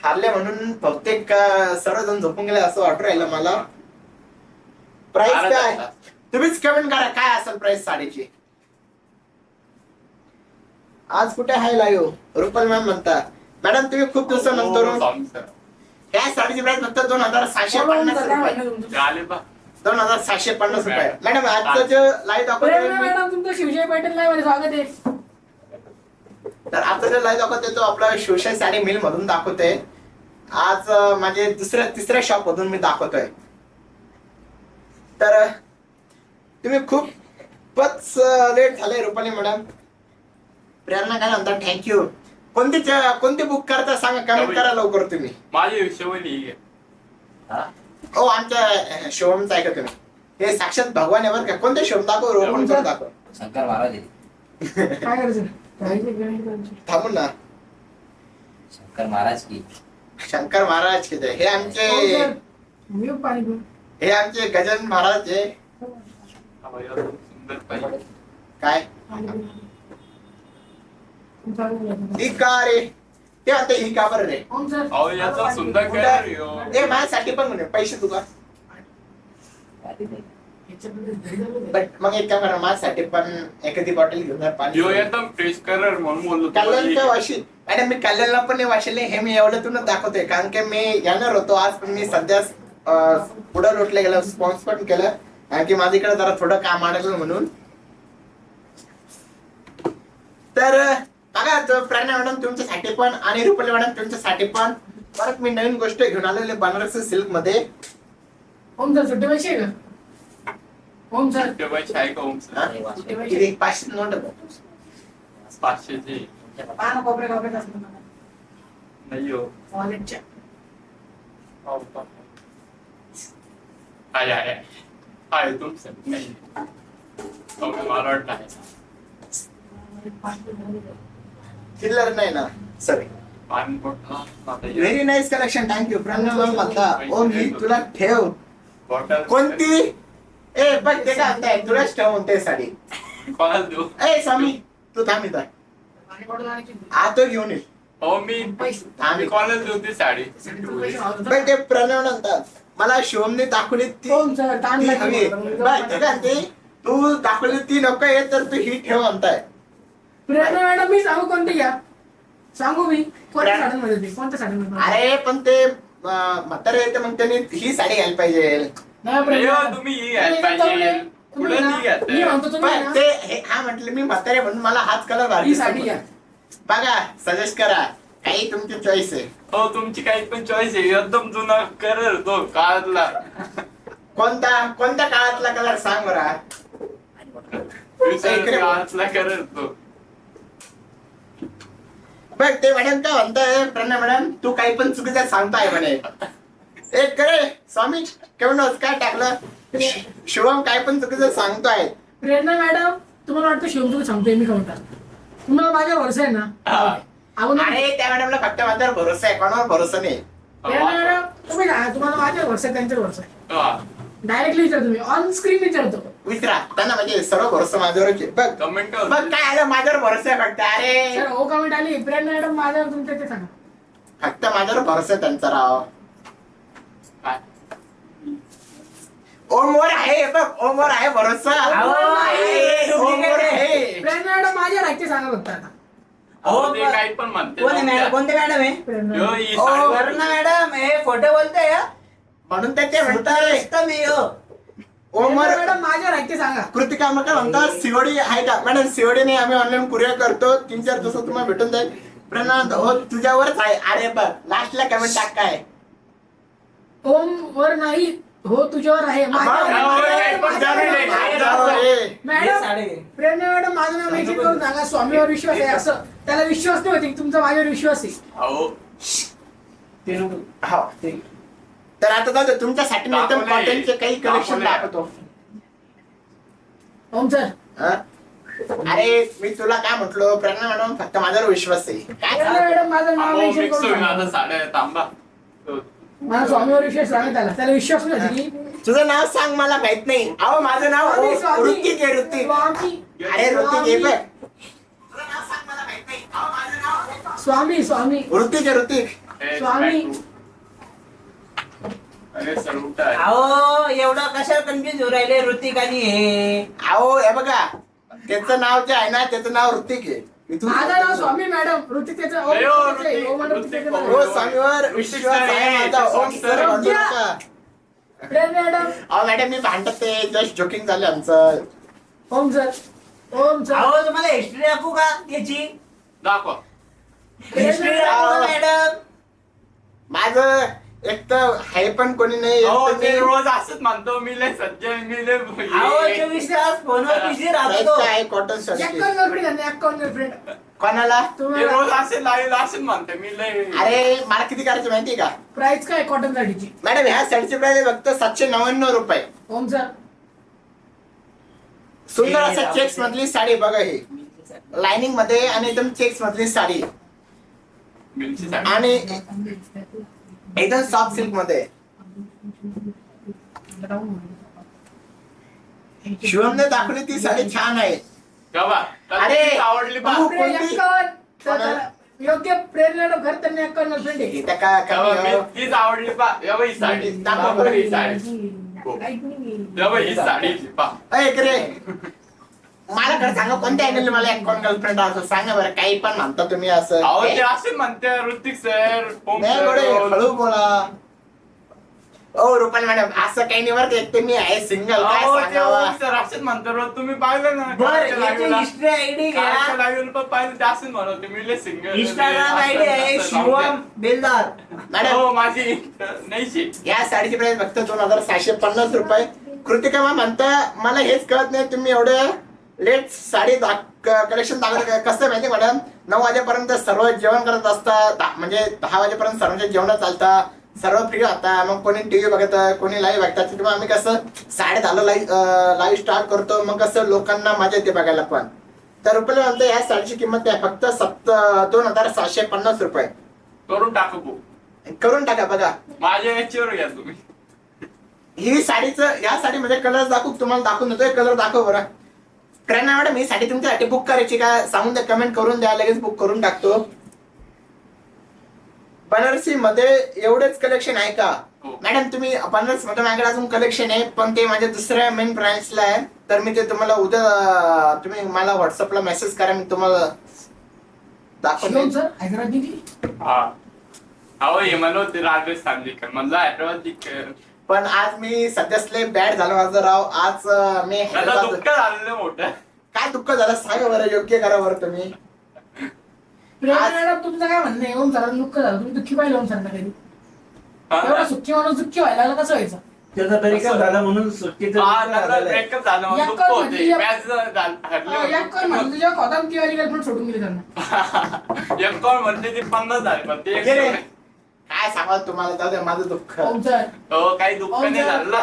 हारले म्हणून बहुतेक सर्वजण झोपून गेले असं वाटू राहिलं मला. प्राइस काय तुम्हीच कमेंट करा, काय असेल प्राइस साडीची. आज कुठे आहे लाईव्ह रुपल मॅम म्हणता. मॅडम तुम्ही खूप दिवसानंतर स्वामी सर या साडीची प्राइस फक्त 2750 रुपये. आले बा 2750 रुपये. मॅडम आजचं जे लाईव्ह दाखवतोय प्रेरणा मी, मॅडम तुमचं शिवशाही पैठण लाईव्ह मध्ये स्वागत आहे. तर आता जे लाईव्ह दाखवतोय तो आपला शिवशाही साडी मिल मधून दाखवतोय. आज माझे तिसऱ्या शॉप मधून मी दाखवतोय. तर तुम्ही खूपच लेट झाले रुपाली मॅडम. प्रेरणा काय म्हणता थँक्यू. कोणती बुक करता सांगा, कमेंट करा लवकर तुम्ही. माझी हिशोबाने ही आहे. हो आमच्या शोरूमचं ऐका तुम्ही. हे साक्षात भगवान आहे बरं का. कोणते शोरूम दाखव, रोपण करून दाखव. शंकर महाराज आहे. काय करायचं थांबून ना. शंकर महाराज की शंकर महाराज किती हे आमचे मी पाणी पिऊ. हे आमचे गजानन महाराज आहे. सुंदर पाहिजे. काय पाणी पिऊ. ही का रे ते म्हणते ही का बरं रे. ओम सर अहो याचा सुंदर कलर आहे हो. ए माझ्यासाठी पण म्हणे पैसे तुका. बट मग एक काम करा, माझ्यासाठी पण एखादी बॉटल घेऊन जा पाणी. यो एकदम फ्रेश कलर म्हणून बोललो कल्याण का तुम्हाला. वाशी. मॅडम मी कल्याणला पण नाही वाशिले. हे मी एवढ्यातूनच दाखवतोय कारण की मी येणार होतो आज, पण मी सध्या पुढे लोटले गेलो, स्पॉन्स पण केलं कारण की माझ्या इकडे जरा थोडं काम अडकलं म्हणून. तर बघा प्रेरणा मॅडम तुमच्यासाठी पण आणि रुपाली मॅडम तुमच्यासाठी पण परत मी नवीन गोष्ट घेऊन आलेले बनारसी सिल्क मध्ये. ओम सर सुट्टे पैसे आहे का? ओम सर ते बाई आहे का ओम सर? सुट्टे पैसे किती 500 नोट 500 ची पान कोपरे कोपरे असतात नाही हो. वॉलेटच्या. हो का? आहे तुमचं नाही. मला वाटलं आहे. चिल्लर नाही ना सॉरी. पाणी bottle very nice collection thank you. Prerna ma'am म्हणता ओ मी तुला ठेव. बॉटल कोणती ए बघ ते काय म्हणताय तुलाच ठेव म्हणते साडी. कोणाला देऊ? ए स्वामी तू थांब इथं. पाणी बॉटल आणायची. आता घेऊन ये. हो मी पैसे थांब इथं. कोणाला देऊ ती साडी? पैसे मागतो. बघ ते प्रणव म्हणतात मला शिवमने दाखवली ती ओम सर ताण ती लागली. हवी. बघ ते काय म्हणते तू दाखवली ती नको आहे तर तू ही ठेव म्हणताय. प्रेरणा मॅडम मी सांगू कोणती घ्या सांगू मी कोणत्या साड्यांमध्ये ते कोणत्या साड्यांमध्ये अरे पण ते म्हातारे येते मग त्यांनी ही साडी घ्यायला पाहिजे. नाही प्रेरणा अयो, तुम्ही ही घ्यायला पाहिजे. तुम्ही पुढे ना- ती घ्यायचं. मी म्हणतो तुम्ही पण ना, ते हा म्हटलं मी म्हातारे म्हणून मला हाच कलर ही भारी साडी घ्या. बघा सजेस्ट करा काही तुमची चॉईस आहे. हो तुमची काही पण चॉईस आहे. एकदम जुना कलर तो काळातला. कोणत्या काळातला कलर सांग बरा. काळातला कलर तो. बघ ते मॅडम काय म्हणताय प्रणय मॅडम तू काही पण चुकीचं सांगताय म्हणे. एक करे स्वामी केवढ काय टाकलं शिवम काय पण चुकीचं सांगतोय. प्रेरणा मॅडम तुम्हाला वाटतं शिवम तुम्ही सांगतोय मी कोणता तुम्हाला माझ्या भरोसा आहे ना. आपण अरे त्या मॅडमला फक्त माझ्यावर भरोसा आहे, कोणावर भरोसा नाही. प्रेरणा मॅडम तुम्ही सांगा, तुम्हाला माझ्यावर भरोसा आहे त्यांच्यावर भरोसा आहे. हा. डायरेक्टली विचार तुम्ही ऑन स्क्रीन विचारतो. विचारा त्यांना म्हणजे सर्व भरोसा माझ्यावरच आहे. बघ कमेंट बघ काय आलं माझ्यावर भरोसा आहे फक्त. अरे सर हो कमेंट आली प्रेरणा मॅडम माझ्यावर तुमच्या ते सांगा. फक्त माझ्यावर भरोसा आहे त्यांचा राव. ओमवर आहे बघ ओमवर आहे भरोसा. ओमवर आहे. प्रेरणा मॅडम माझ्या राहायचे सांगा फक्त आता. हो ते काही पण म्हणते. कोण आहे मॅडम कोणते मॅडम आहे प्रेरणा यो, मॅडम. ही ओ, साडी- वरुणा मॅडम हे खोटं बोलताय हा? म्हणून तर ते म्हणताय नुसतं मी हो ओमवर. प्रेरणा मॅडम माझ्या राहायचे सांगा. कृतिका मग म्हणतात सीओडी आहे का मॅडम. सीओडी नाही आम्ही ऑनलाईन कुरिअर करतो 3-4 दिवसात तुम्हाला भेटून जाईल. प्रणव हो तुझ्यावरच आहे. अरे बघ लास्टला कमेंट टाक काय ओम वर नाही हो तुझ्यावर आहे मॅडम साडे प्रेरणा मॅडम माझं नाव मेन्शन करून सांगा स्वामीवर विश्वास आहे असं त्याला विश्वास नाही होती तुमचा माझ्यावर विश्वास आहे अहो ते नको हो तर आता जाऊ दे, तुमच्यासाठी मी एकदम दाखवले. कॉटनचे काही कलेक्शन दाखवले. दाखवतो. ओम सर हा? अरे मी तुला काय म्हटलो प्रेरणा मॅडम फक्त माझ्यावर विश्वास आहे काय प्रेरणा मॅडम माझं नाव अहो मेन्शन मिक्स करून होईल सांगा आता साड्या थांबा मला स्वामीवर विश्वास सांगा त्याला विश्वास नाही होती तुझं नाव सांग मला माहित नाही अहो माझं नाव स्वामी. ऋतिक आहे ऋतिक स्वामी अरे ऋतिक आहे बघ स्वामी स्वामी ऋतिक आहे ऋतिक ए, स्वामी. तू. अरे सर उठा आहे. अहो एवढं कशाला कन्फ्युज होऊ राहिले ऋतिक आणि हे अहो हे बघा त्याचं नाव जे आहे ना त्याचं नाव ऋतिक आहे इथून- माझं नाव स्वामी मॅडम ऋतिक त्याचं ओम अयो, ऋतिक आहे. ऋतिक, ओम आणि ऋतिक ऋतिक बाबू. त्याचं हो नाव. स्वामीवर विश्वास आहे माझा ओम सर म्हणू नका. प्रेरणा मॅडम अहो मॅडम मी भांडत ते जस्ट जोकिंग झालं आमचं ओम सर ओम सर अहो तुम्हाला हिस्ट्री दाखवू का याची दाखवा हिस्ट्री दाखवा मॅडम माझं एक तर आहे पण कोणी नाही एक अहो तर ते मी- रोज असंच म्हणतो मी लय सज्जन मी लय अहो 24 तास फोनवर बिझी राहतो Price तो. काय आहे cotton shirt account girlfriend account girlfriend कोणाला ते तुम्हाला रोज असे लाईव्ह असंच म्हणते मी लय अरे मला किती करायचं माहिती का प्राइस काय कॉटन साडीची मॅडम ह्या शर्टची प्राइस फक्त 799 ओम सर सुंदर हे असं राहू चेक्स दे. मधली साडी बघा ही लाइनिंग मध्ये आणि एकदम चेक्स मधली साडी मिरची साडी. आणि एकदम सॉफ्ट सिल्क मध्ये शिवमने दाखवली ती साडी छान आहे तेव्हा, तर अरे, ती आवडली बा तू- बापरे, कोणती? अकाउंट योग्य प्रेरणा खरं त्यांनी अकाउंट गर्लफ्रेंड आहे इथं का तेव्हा कमी मी हो? तीच आवडली पा तेव्हा ही साडी दाखवा तेव्हा बरं. ही साडी तेव्हा ही साडी पा अय इकडे मला खरं सांगा कोणत्या अँगल मला अकाउंट गर्लफ्रेंड असं सांगा बरं काही पण म्हणता तुम्ही असं अहो ए, ते असे म्हणते ऋतिक सर ओम नाही सर गोडे, रोज. हळू बोला ओ रुपाली मॅडम असं काही नाही बरं का, एक तर मी आहे सिंगल काय अहो ते सांगावा ओम सर असेच म्हणतो रोज तुम्ही पाहिलं ना बर कालच्या याची live ला. हिस्ट्री आयडी कालच्या घ्या live ला पण पाहिलं ते असेच म्हणत मी लय सिंगल इंस्टाग्राम आयडी आहे शिवम बेलदार मॅडम हो माझी नाही या साडीची प्राइस फक्त 2750 रुपये कृतिका मॅम म्हणता मला हेच कळत नाही तुम्ही एवढं लेट साडी कलेक्शन दाखवत कसं आहे माहिती मॅडम 9 वाजेपर्यंत सर्व जेवण करत असतात म्हणजे 10 वाजेपर्यंत सर्वांचे जेवण चालतात सर्व फ्री होता मग कोणी टीव्ही बघत कोणी लाईव्ह बघतात किंवा आम्ही कसं 10:30 लाईव्ह स्टार्ट करतो मग कसं लोकांना मजा येते बघायला पण तर रुपये म्हणतो या साडीची किंमत आहे फक्त 2750 रुपये करून टाकू भाऊ. करून टाका बघा माझ्या याच्यावर घ्या तुम्ही ही साडीचं या साडीमध्ये कलर दाखवू तुम्हाला दाखवून देतोय कलर दाखव बरं प्रेरणा मॅडम ही साडी तुमच्यासाठी बुक करायची का सांगून द्या कमेंट करून द्या लगेच बुक करून टाकतो बनारसी मध्ये एवढेच कलेक्शन आहे का हो. मॅडम तुम्ही बनारस मध्ये माझ्याकडे अजून कलेक्शन आहे पण ते माझ्या दुसऱ्या मेन ब्रांचला आहे तर मी ते तुम्हाला उद्या तुम्ही मला व्हॉट्सअपला मेसेज करा मी तुम्हाला शिवम दाखवतो सर हैदराबादी हा अहो हे म्हणलं होते राजस्थान जिकर म्हणलं हैदराबाद जिकर पण आज मी सध्याच बॅड झालो माझं राव आज मी त्याला हैदराबाद दुःख झालेलं मोठं काय दुःख झालं सांगा बरं योग्य करा बरं तुम्ही प्रेरणा मॅडम तुमचं काय म्हणणं आहे ओम सर दुःख झालं तुम्ही दुःखी पाहिलं ओम सर कधी हा? एवढा सुखी माणूस दुःखी व्हायला लागला कसं व्हायचं त्याचा ब्रेकअप झाला म्हणून सुट्टीचं हा, दुःख त्याला झालेलं आहे. breakup झालं म्हणून या दुःख कोण होते म्हणजे या- मॅच एक म्हणलं तुझ्या खोदाम किंवा गर्लफ्रेंड सोडून गेली त्यांना एक कोण म्हणते ती 50 झाली पण ते एक गेले. सोडले. काय सांगा तुम्हाला जाऊ द्या माझं दुःख ओम सर हो काही दुःख हो, नाही जरा. झालं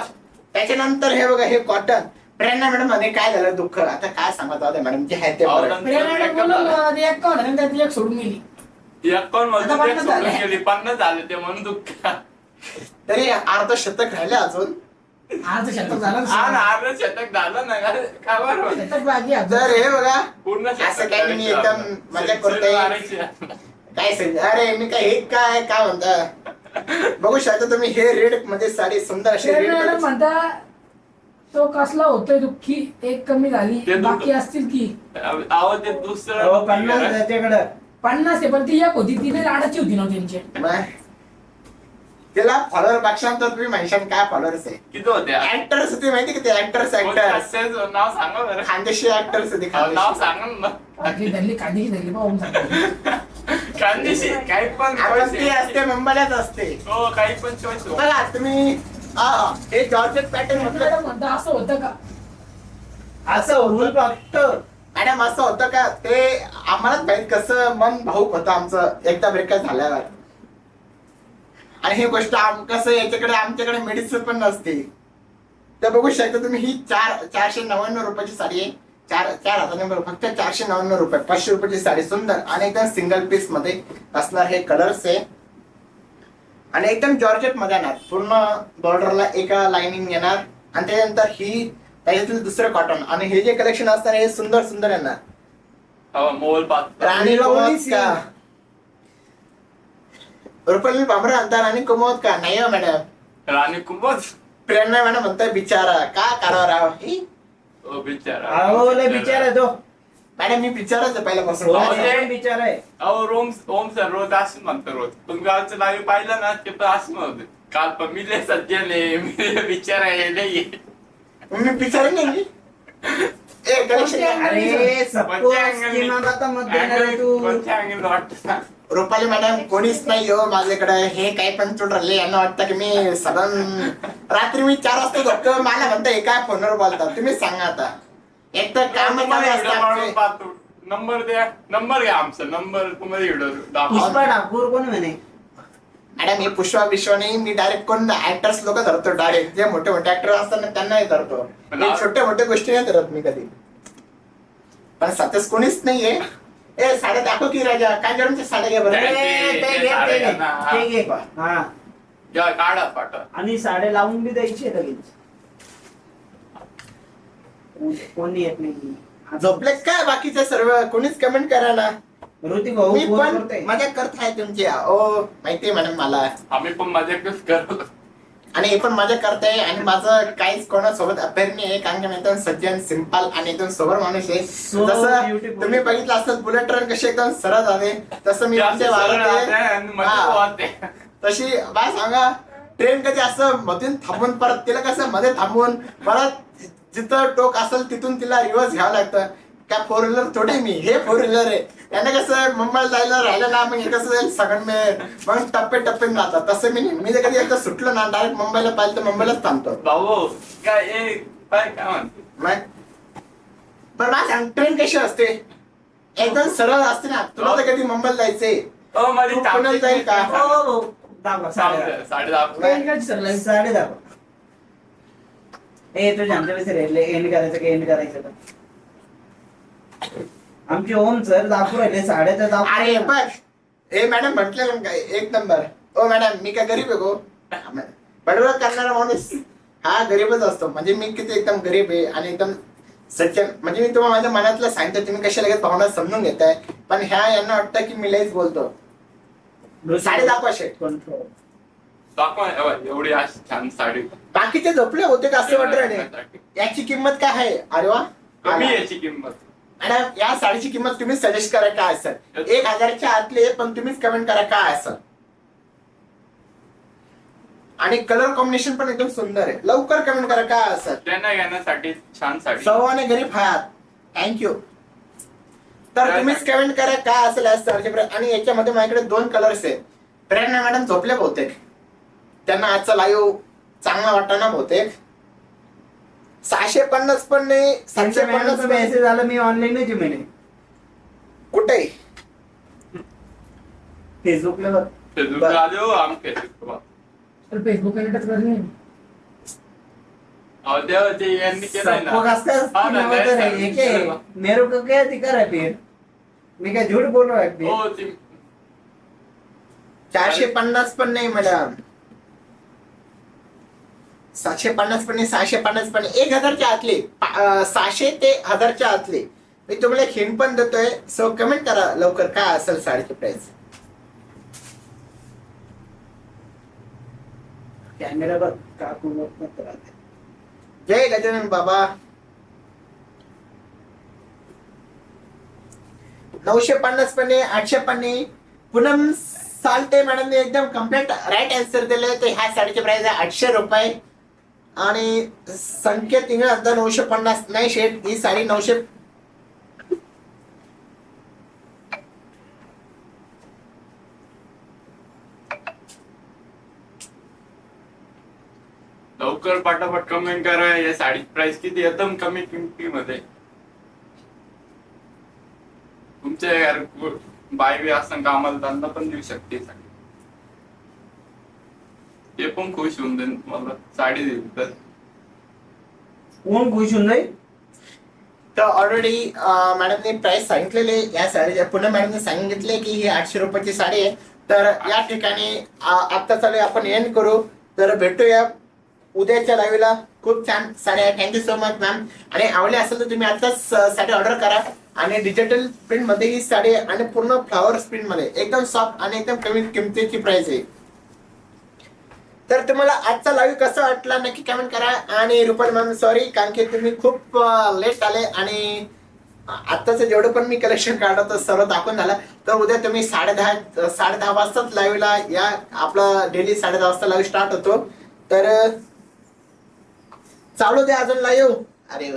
त्याच्यानंतर हे बघा हे कॉटन प्रेरणा मॅडम मध्ये काय झालं दुःख आता काय सांगा जाऊ द्या मॅडम जे आहे ते अहो, बरं. नंतर प्रेरणा मॅडम breakup बोलून झालं. एक कोण आणि त्यातली एक सोडून गेली एक कोण म्हणते आता ते एक 50 सोडून झाले. गेली 50 झाले ते म्हणून दुःख तरी अर्ध शतक राहिले अजून आज शतक झालं ना हा ना सर. अर्ध शतक झालं ना काय बरोबर शतक बाकी आहे तर अजून. हे बघा पूर्ण असं काही नाही, मी एकदम मजा करतोय. काय सांग अरे मी काय हे काय म्हणता बघू शकता तुम्ही हे रेड मध्ये साडी सुंदर अशी प्रेरणा मॅडम रेड म्हणता तो कसला होतोय दुःखी एक कमी झाली ते दुःख- बाकी असतील की अहो ते दुसरं अहो 50 त्याच्याकडं 50 आहे पण ती एक होती तिने लाडाची होती ना त्यांची त्याला फॉलोअर बघशांतर तुम्ही म्हणशाल काय फॉलोअर्स आहे किती होते ऍक्टर्स होते माहिती का ते ऍक्टर्स नाव सांगा बरं खानदेशी ऍक्टर्स होते नाव खानदेशी सांगा ना काळजी धरली काळजी धरली बा ओम सर कांदेशी काही पण आपण ती choice असते आहे. मुंबईलाच असते. हो काही पण चॉईस हो. बघा तुम्ही हे जॉर्जेट पॅटर्न म्हटलं मॅडम म्हणता असं होतं का? असं होतं फक्त मॅडम असं होतं का ते आम्हालाच माहित कसं मन भाऊक होतं आमचं एकदा ब्रेकअप झाल्यावर. आणि ही गोष्ट कसं याच्याकडे आमच्याकडे मेडिसिन पण नसते. तर बघू शकता तुम्ही ही 499 रुपयाची साडी आहे. चार हाताने फक्त 499 रुपये, 500 रुपयाची साडी सुंदर आणि एकदम सिंगल पीस मध्ये असणार हे कलर्स आहे. आणि एकदम जॉर्जेट मध्ये येणार, पूर्ण बॉर्डरला एका लाइनिंग येणार आणि त्यानंतर ही त्याच्यातील दुसरं कॉटन आणि हे जे कलेक्शन असणार हे सुंदर सुंदर येणार. हो, मोल पात राणी कुमोद का रुपाली बांबरा आणता राणी कुमोद का नाही हो मॅडम. राणी कुंभच. प्रेरणा मॅडम म्हणताय बिचारा का करावं राव ही. ओ बिचारा. अहो लय बिचारा तो. मॅडम मी बिचाराच आहे पहिल्यापासून. हो, तो ते- पण बिचारा आहे. अहो ओम सर रोज असं म्हणतो रोज. पण कालचं लाईव्ह पाहिलं ना ते पण असं म्हणतो. काल पण मी लय सज्जन आहे, मी लय बिचारा आहे लय. मी बिचारा नाही. ए कलेक्शन अरे सबको स्कीमात आता मत देणार आहे तू. कोणत्या अँगल वाटतं? रुपाली मॅडम कोणीच नाही हो माझ्याकडे. हे काही पण चूट राहिले यांना वाटतं की मी सडन रात्री मी 4 वाजता झोपतो मला म्हणता हे काय फोनवर बोलता तुम्ही सांगा आता. एक तर काम नंबर द्या, नंबर घ्या आमचा नंबर तुम्हाला व्हिडिओ दाखवा. पुष्पा ठाकूर कोण म्हणे. मॅडम हे पुष्पा विश्व नाही. मी डायरेक्ट कोण ऍक्टर्स लोक धरतो. डायरेक्ट जे मोठे मोठे ऍक्टर असतात ना त्यांनाही धरतो. हे छोट्या मोठ्या गोष्टी नाही धरत मी कधी. पण सध्याच कोणीच नाहीये. ए साड्या दाखव की राजा काय गरमच्या साड्या घ्या बरं. ते घे. हा या, काढा पाठवा. आणि साडे लावून बी द्यायची लगेच. कोणी येत नाही. झोपले काय बाकीचे सर्व कोणीच कमेंट करा ना. ऋतिक भाऊ मी फोन पण करतोय. मजा करत आहे तुमची. ओ माहितीये मॅडम मला. आम्ही पण मजाकच करू. आणि हे पण मजा करते आणि माझं काहीच कोणासोबत अफेअर नाही आहे कारण की मी एकदम सज्जन सिंपल आणि एकदम सोबर माणूस आहे. So जसं beautiful. तुम्ही बघितलं असतं बुलेट ट्रेन कशी एकदम सरळ जाते तसं मी तुमच्या वागत आहे. तशी बाय सांगा ट्रेन कधी असं मधून थांबून परत तिला कसं मध्ये थांबून परत जिथं टोक असेल तिथून तिला रिव्हर्स घ्यावं लागतं. काय 4 व्हीलर थोडे मी हे 4 व्हीलर आहे. यांना कसं मुंबईला जायला राहिलं ना मग हे कसं जाईल सगळं मग टप्पे टप्पे जातात. तसं मी नाही. मी जर कधी एकदा सुटलो ना डायरेक्ट मुंबईला पाहिलं तर मुंबईलाच थांबतो. भाऊ काय काय म्हणते मग पण मला सांग ट्रेन कशी असते एकदम सरळ असते ना. तुला तर कधी मुंबईला जायचंय हो माझी तू पुण्याला जाईल का? हो दाखवा साडे दाखव. काय करायची सर live? साडे दाखवा. ए तुझ्या आमच्या विसर एंड करायचं की एंड करायचं का. आमचे ओम सर दाखवू राहिले साड्याचं अरे दाखव. बघ हे मॅडम म्हटले ना काय एक नंबर. ओ मॅडम मी काय गरीब आहे गो. बडबड करणारा माणूस हा गरीबच असतो. म्हणजे मी किती एकदम गरीब आहे आणि एकदम सज्जन. म्हणजे मी तुम्हाला माझ्या मनातलं सांगतो तुम्ही कशा लगेच भावना समजून घेताय. पण ह्या यांना वाटतं की मी लयच बोलतो. साडी दाखवा शेट. कंट्रोल. दाखवा एवढी अशी छान साडी. बाकीचे झोपले होते का असं वाटत राहिले. याची किंमत काय आहे. अरे वा कमी याची किंमत. मॅडम या साडीची किंमत तुम्ही सजेस्ट करा काय असेल. 1000च्या आतले पण तुम्हीच कमेंट करा काय असेल. आणि कलर कॉम्बिनेशन पण एकदम सुंदर आहे. लवकर कमेंट करा काय असेल. त्यांना घेण्यासाठी छान साडी. सव्वाने गरीब आहात. थँक्यू. तर तुम्हीच कमेंट करा काय असेल या साडीचे. आणि याच्यामध्ये माझ्याकडे 2 कलर्स आहेत. प्रेरणा मॅडम झोपले बहुतेक. त्यांना आजचा लाईव्ह चांगला वाटला ना बहुतेक. 650 पण नाही 750 मेसेज आला मी ऑनलाईनच म्हणे. कुठे फेसबुकला बघ. फेसबुकला आले हो आम फेसबुक. तर फेसबुक टच करणे. अहो देव ते यांनी केलंय सबको ना. रास्ता हाँ ना, नंबर है ये क्या है? मेरे को क्या दिखा रहा है फिर. मैं क्या झूठ बोल रहा है फिर. हो ती 450 पण नाही मॅडम. 750 पण नाही 650 पण नाही. 1000च्या आतले 600 ते 1000च्या आतले. मी तुम्हाला एक हिंट पण देतोय. सो कमेंट करा लवकर काय असेल साडीची प्राइस. कॅमेरा बघ काकू बघत राहते. जय गजानन बाबा. 950 पण नाही 800 पण नाही. पूनम साल्टे मॅडमने एकदम कम्प्लीट राईट आन्सर दिले. तर ह्या साडीची प्राइस आहे 800 रुपये. आणि संकेत इंग्रज आता 950 नाही शेट ही साडी 900 लवकर पटापट कमेंट करा. या साडीची प्राइस किती एकदम कमी किमतीमध्ये. तुमच्या यार बाय बी असं कामाला त्यांना पण देऊ शकते साडी. ते पण खुश होऊन जाईल मला साडी दिली तर. कोण खुश होऊन जाईल? तर ऑलरेडी मॅडमने प्राइस सांगितलेले या साडीचे. पुन्हा मॅडमने सांगितले की ही 800 रुपयाची साडी आहे. तर या ठिकाणी आता चालू आपण एंड करू. तर भेटूया उद्याच्या लाईव्हला. खूप छान साडी आहे. Thank you so much ma'am. आणि आवडली असेल तर तुम्ही आताच साडी ऑर्डर करा. आणि डिजिटल प्रिंट मध्ये ही साडी आहे आणि पूर्ण फ्लॉवर प्रिंट मध्ये एकदम सॉफ्ट आणि एकदम कमी किमतीची प्राइस आहे. तर तुम्हाला आजचा लाईव्ह कसा वाटला नक्की कमेंट करा. आणि रुपाली मॅम सॉरी कारण की तुम्ही खूप लेट आले आणि आत्ताच जेवढं पण मी कलेक्शन काढतो सर्व दाखवून झालं. तर उद्या तुम्ही 10:30 वाजताच लाईव्हला या. आपला डेली 10:30 वाजता लाईव्ह स्टार्ट होतो. तर चालू द्या अजून लाईव्ह. अरे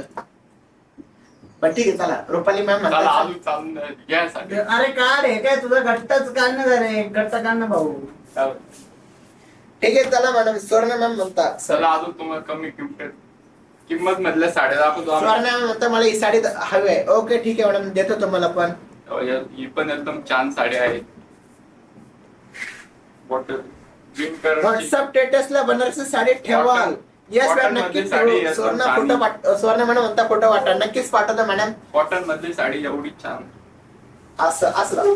पण ठीक आहे चला. रुपाली मॅम चला अजून चालून घ्या साडी. अरे काढ हे काय तुझं घट्टच काढणं झालं. घट्ट काढणं भाऊ. ठीक आहे चला मॅडम. स्वर्ण मॅम म्हणता. चला अजून तुम्हाला कमी किंमत मधल्या साड्या दाखवतो आम्ही. स्वर्ण मॅम म्हणता मला ही साडी हवी आहे. ओके ठीक आहे मॅडम देतो तुम्हाला पण. ही पण एकदम छान साडी आहे. Bottle green colour. व्हॉट्सअप स्टेटसला बनारसी साडी ठेवाल. येस मॅम Cotton नक्कीच मध्ये साडी ठेवू. एकदम स्वर्ण छान. फोटो स्वर्ण मॅडम म्हणता फोटो पाठवा. नक्कीच पाठवतो मॅडम. कॉटन मधली साडी एवढी छान. असं असलं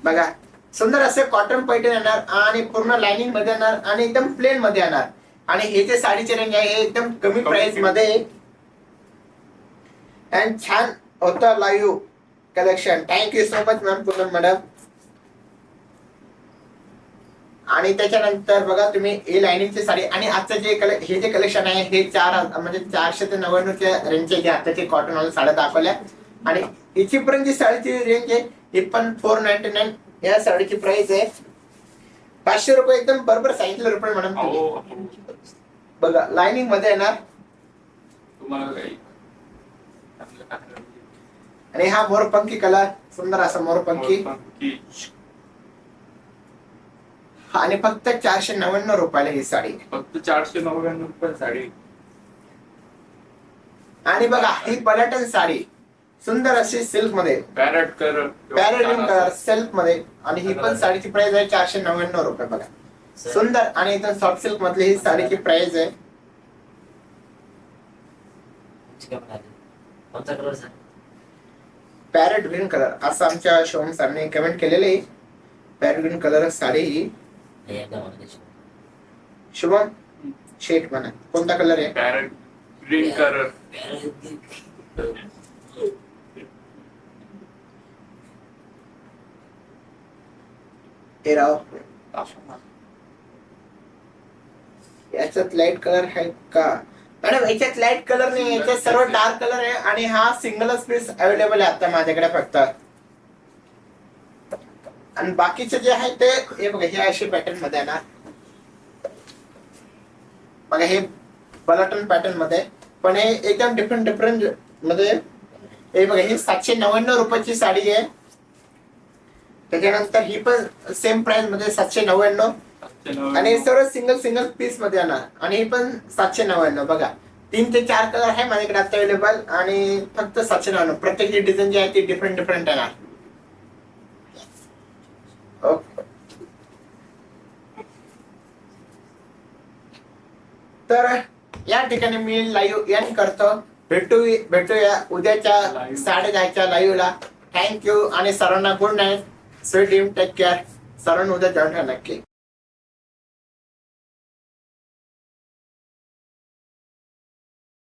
बघा. सुंदर असे कॉटन पैठण येणार आणि पूर्ण लाइनिंग मध्ये येणार आणि एकदम प्लेन मध्ये येणार. आणि हे जे साडीचे रेंज आहे हे एकदम कमी प्राइस मध्ये अँड छान होतं live collection. Thank you so much ma'am Poonam madam. आणि त्याच्यानंतर बघा तुम्ही हे लाइनिंगची साडी आणि आजचं हे जे कलेक्शन आहे हे 400 ते 99च्या रेंजचे जे आताचे कॉटन वाले साड्या दाखवल्या. आणि याची पर्यंत जी साडीची रेंज आहे ही पण 499 या साडीची प्राइस आहे. 500 रुपये एकदम बरोबर सांगितलं रुपये मॅडम. अहो बघा लाइनिंग मध्ये येणार. तुम्हाला काही आणि हा मोरपंखी कलर सुंदर असा मोरपंखी. आणि फक्त 499 रुपयाला ही साडी. फक्त 499 रुपये साडी. आणि बघा ही पर्यटन साडी सुंदर अशी सिल्क मध्ये पॅरेट कलर सिल्क मध्ये. आणि ही पण साडीची प्राइस आहे 499 रुपये. बघा सुंदर आणि एकदम सॉफ्ट सिल्क मधली ही साडीची प्राइस आहे. कोणता colour sir? Parrot green colour असं आमच्या शोम सरने कमेंट केलेले आहे. पॅरेट ग्रीन कलर साडी ही. शुभम शेट म्हणा कोणता कलर आहे? Parrot green colour. हे राव याच्यात लाईट कलर आहे का मॅडम? याच्यात लाईट कलर नाही. याच्यात सर्व डार्क कलर आहे. आणि हा सिंगलच पीस अवेलेबल आहे आता माझ्याकडे फक्त. आणि बाकीचे जे आहे ते हे बघा हे असे पॅटर्न मध्ये आहे ना. बघा हे बलटन पॅटर्न मध्ये पण हे एकदम डिफरंट मध्ये. हे बघा ही 799 रुपयाची साडी आहे. त्याच्यानंतर ही पण सेम प्राइस मध्ये 799. आणि सर्व सिंगल पीस मध्ये येणार. आणि ही पण 799. बघा 3 ते 4 कलर आहे माझ्याकडे आता अवेलेबल. आणि फक्त 799. प्रत्येक डिझाईन जी आहे ती डिफरंट येणार. ओके तर या ठिकाणी मी लाईव्ह एंड करतो. भेटूया उद्याच्या 10:30च्या लाईव्हला. थँक्यू आणि सर्वांना good night. Sweet dream. Take care. सर्वांना उद्या जॉईन नक्की.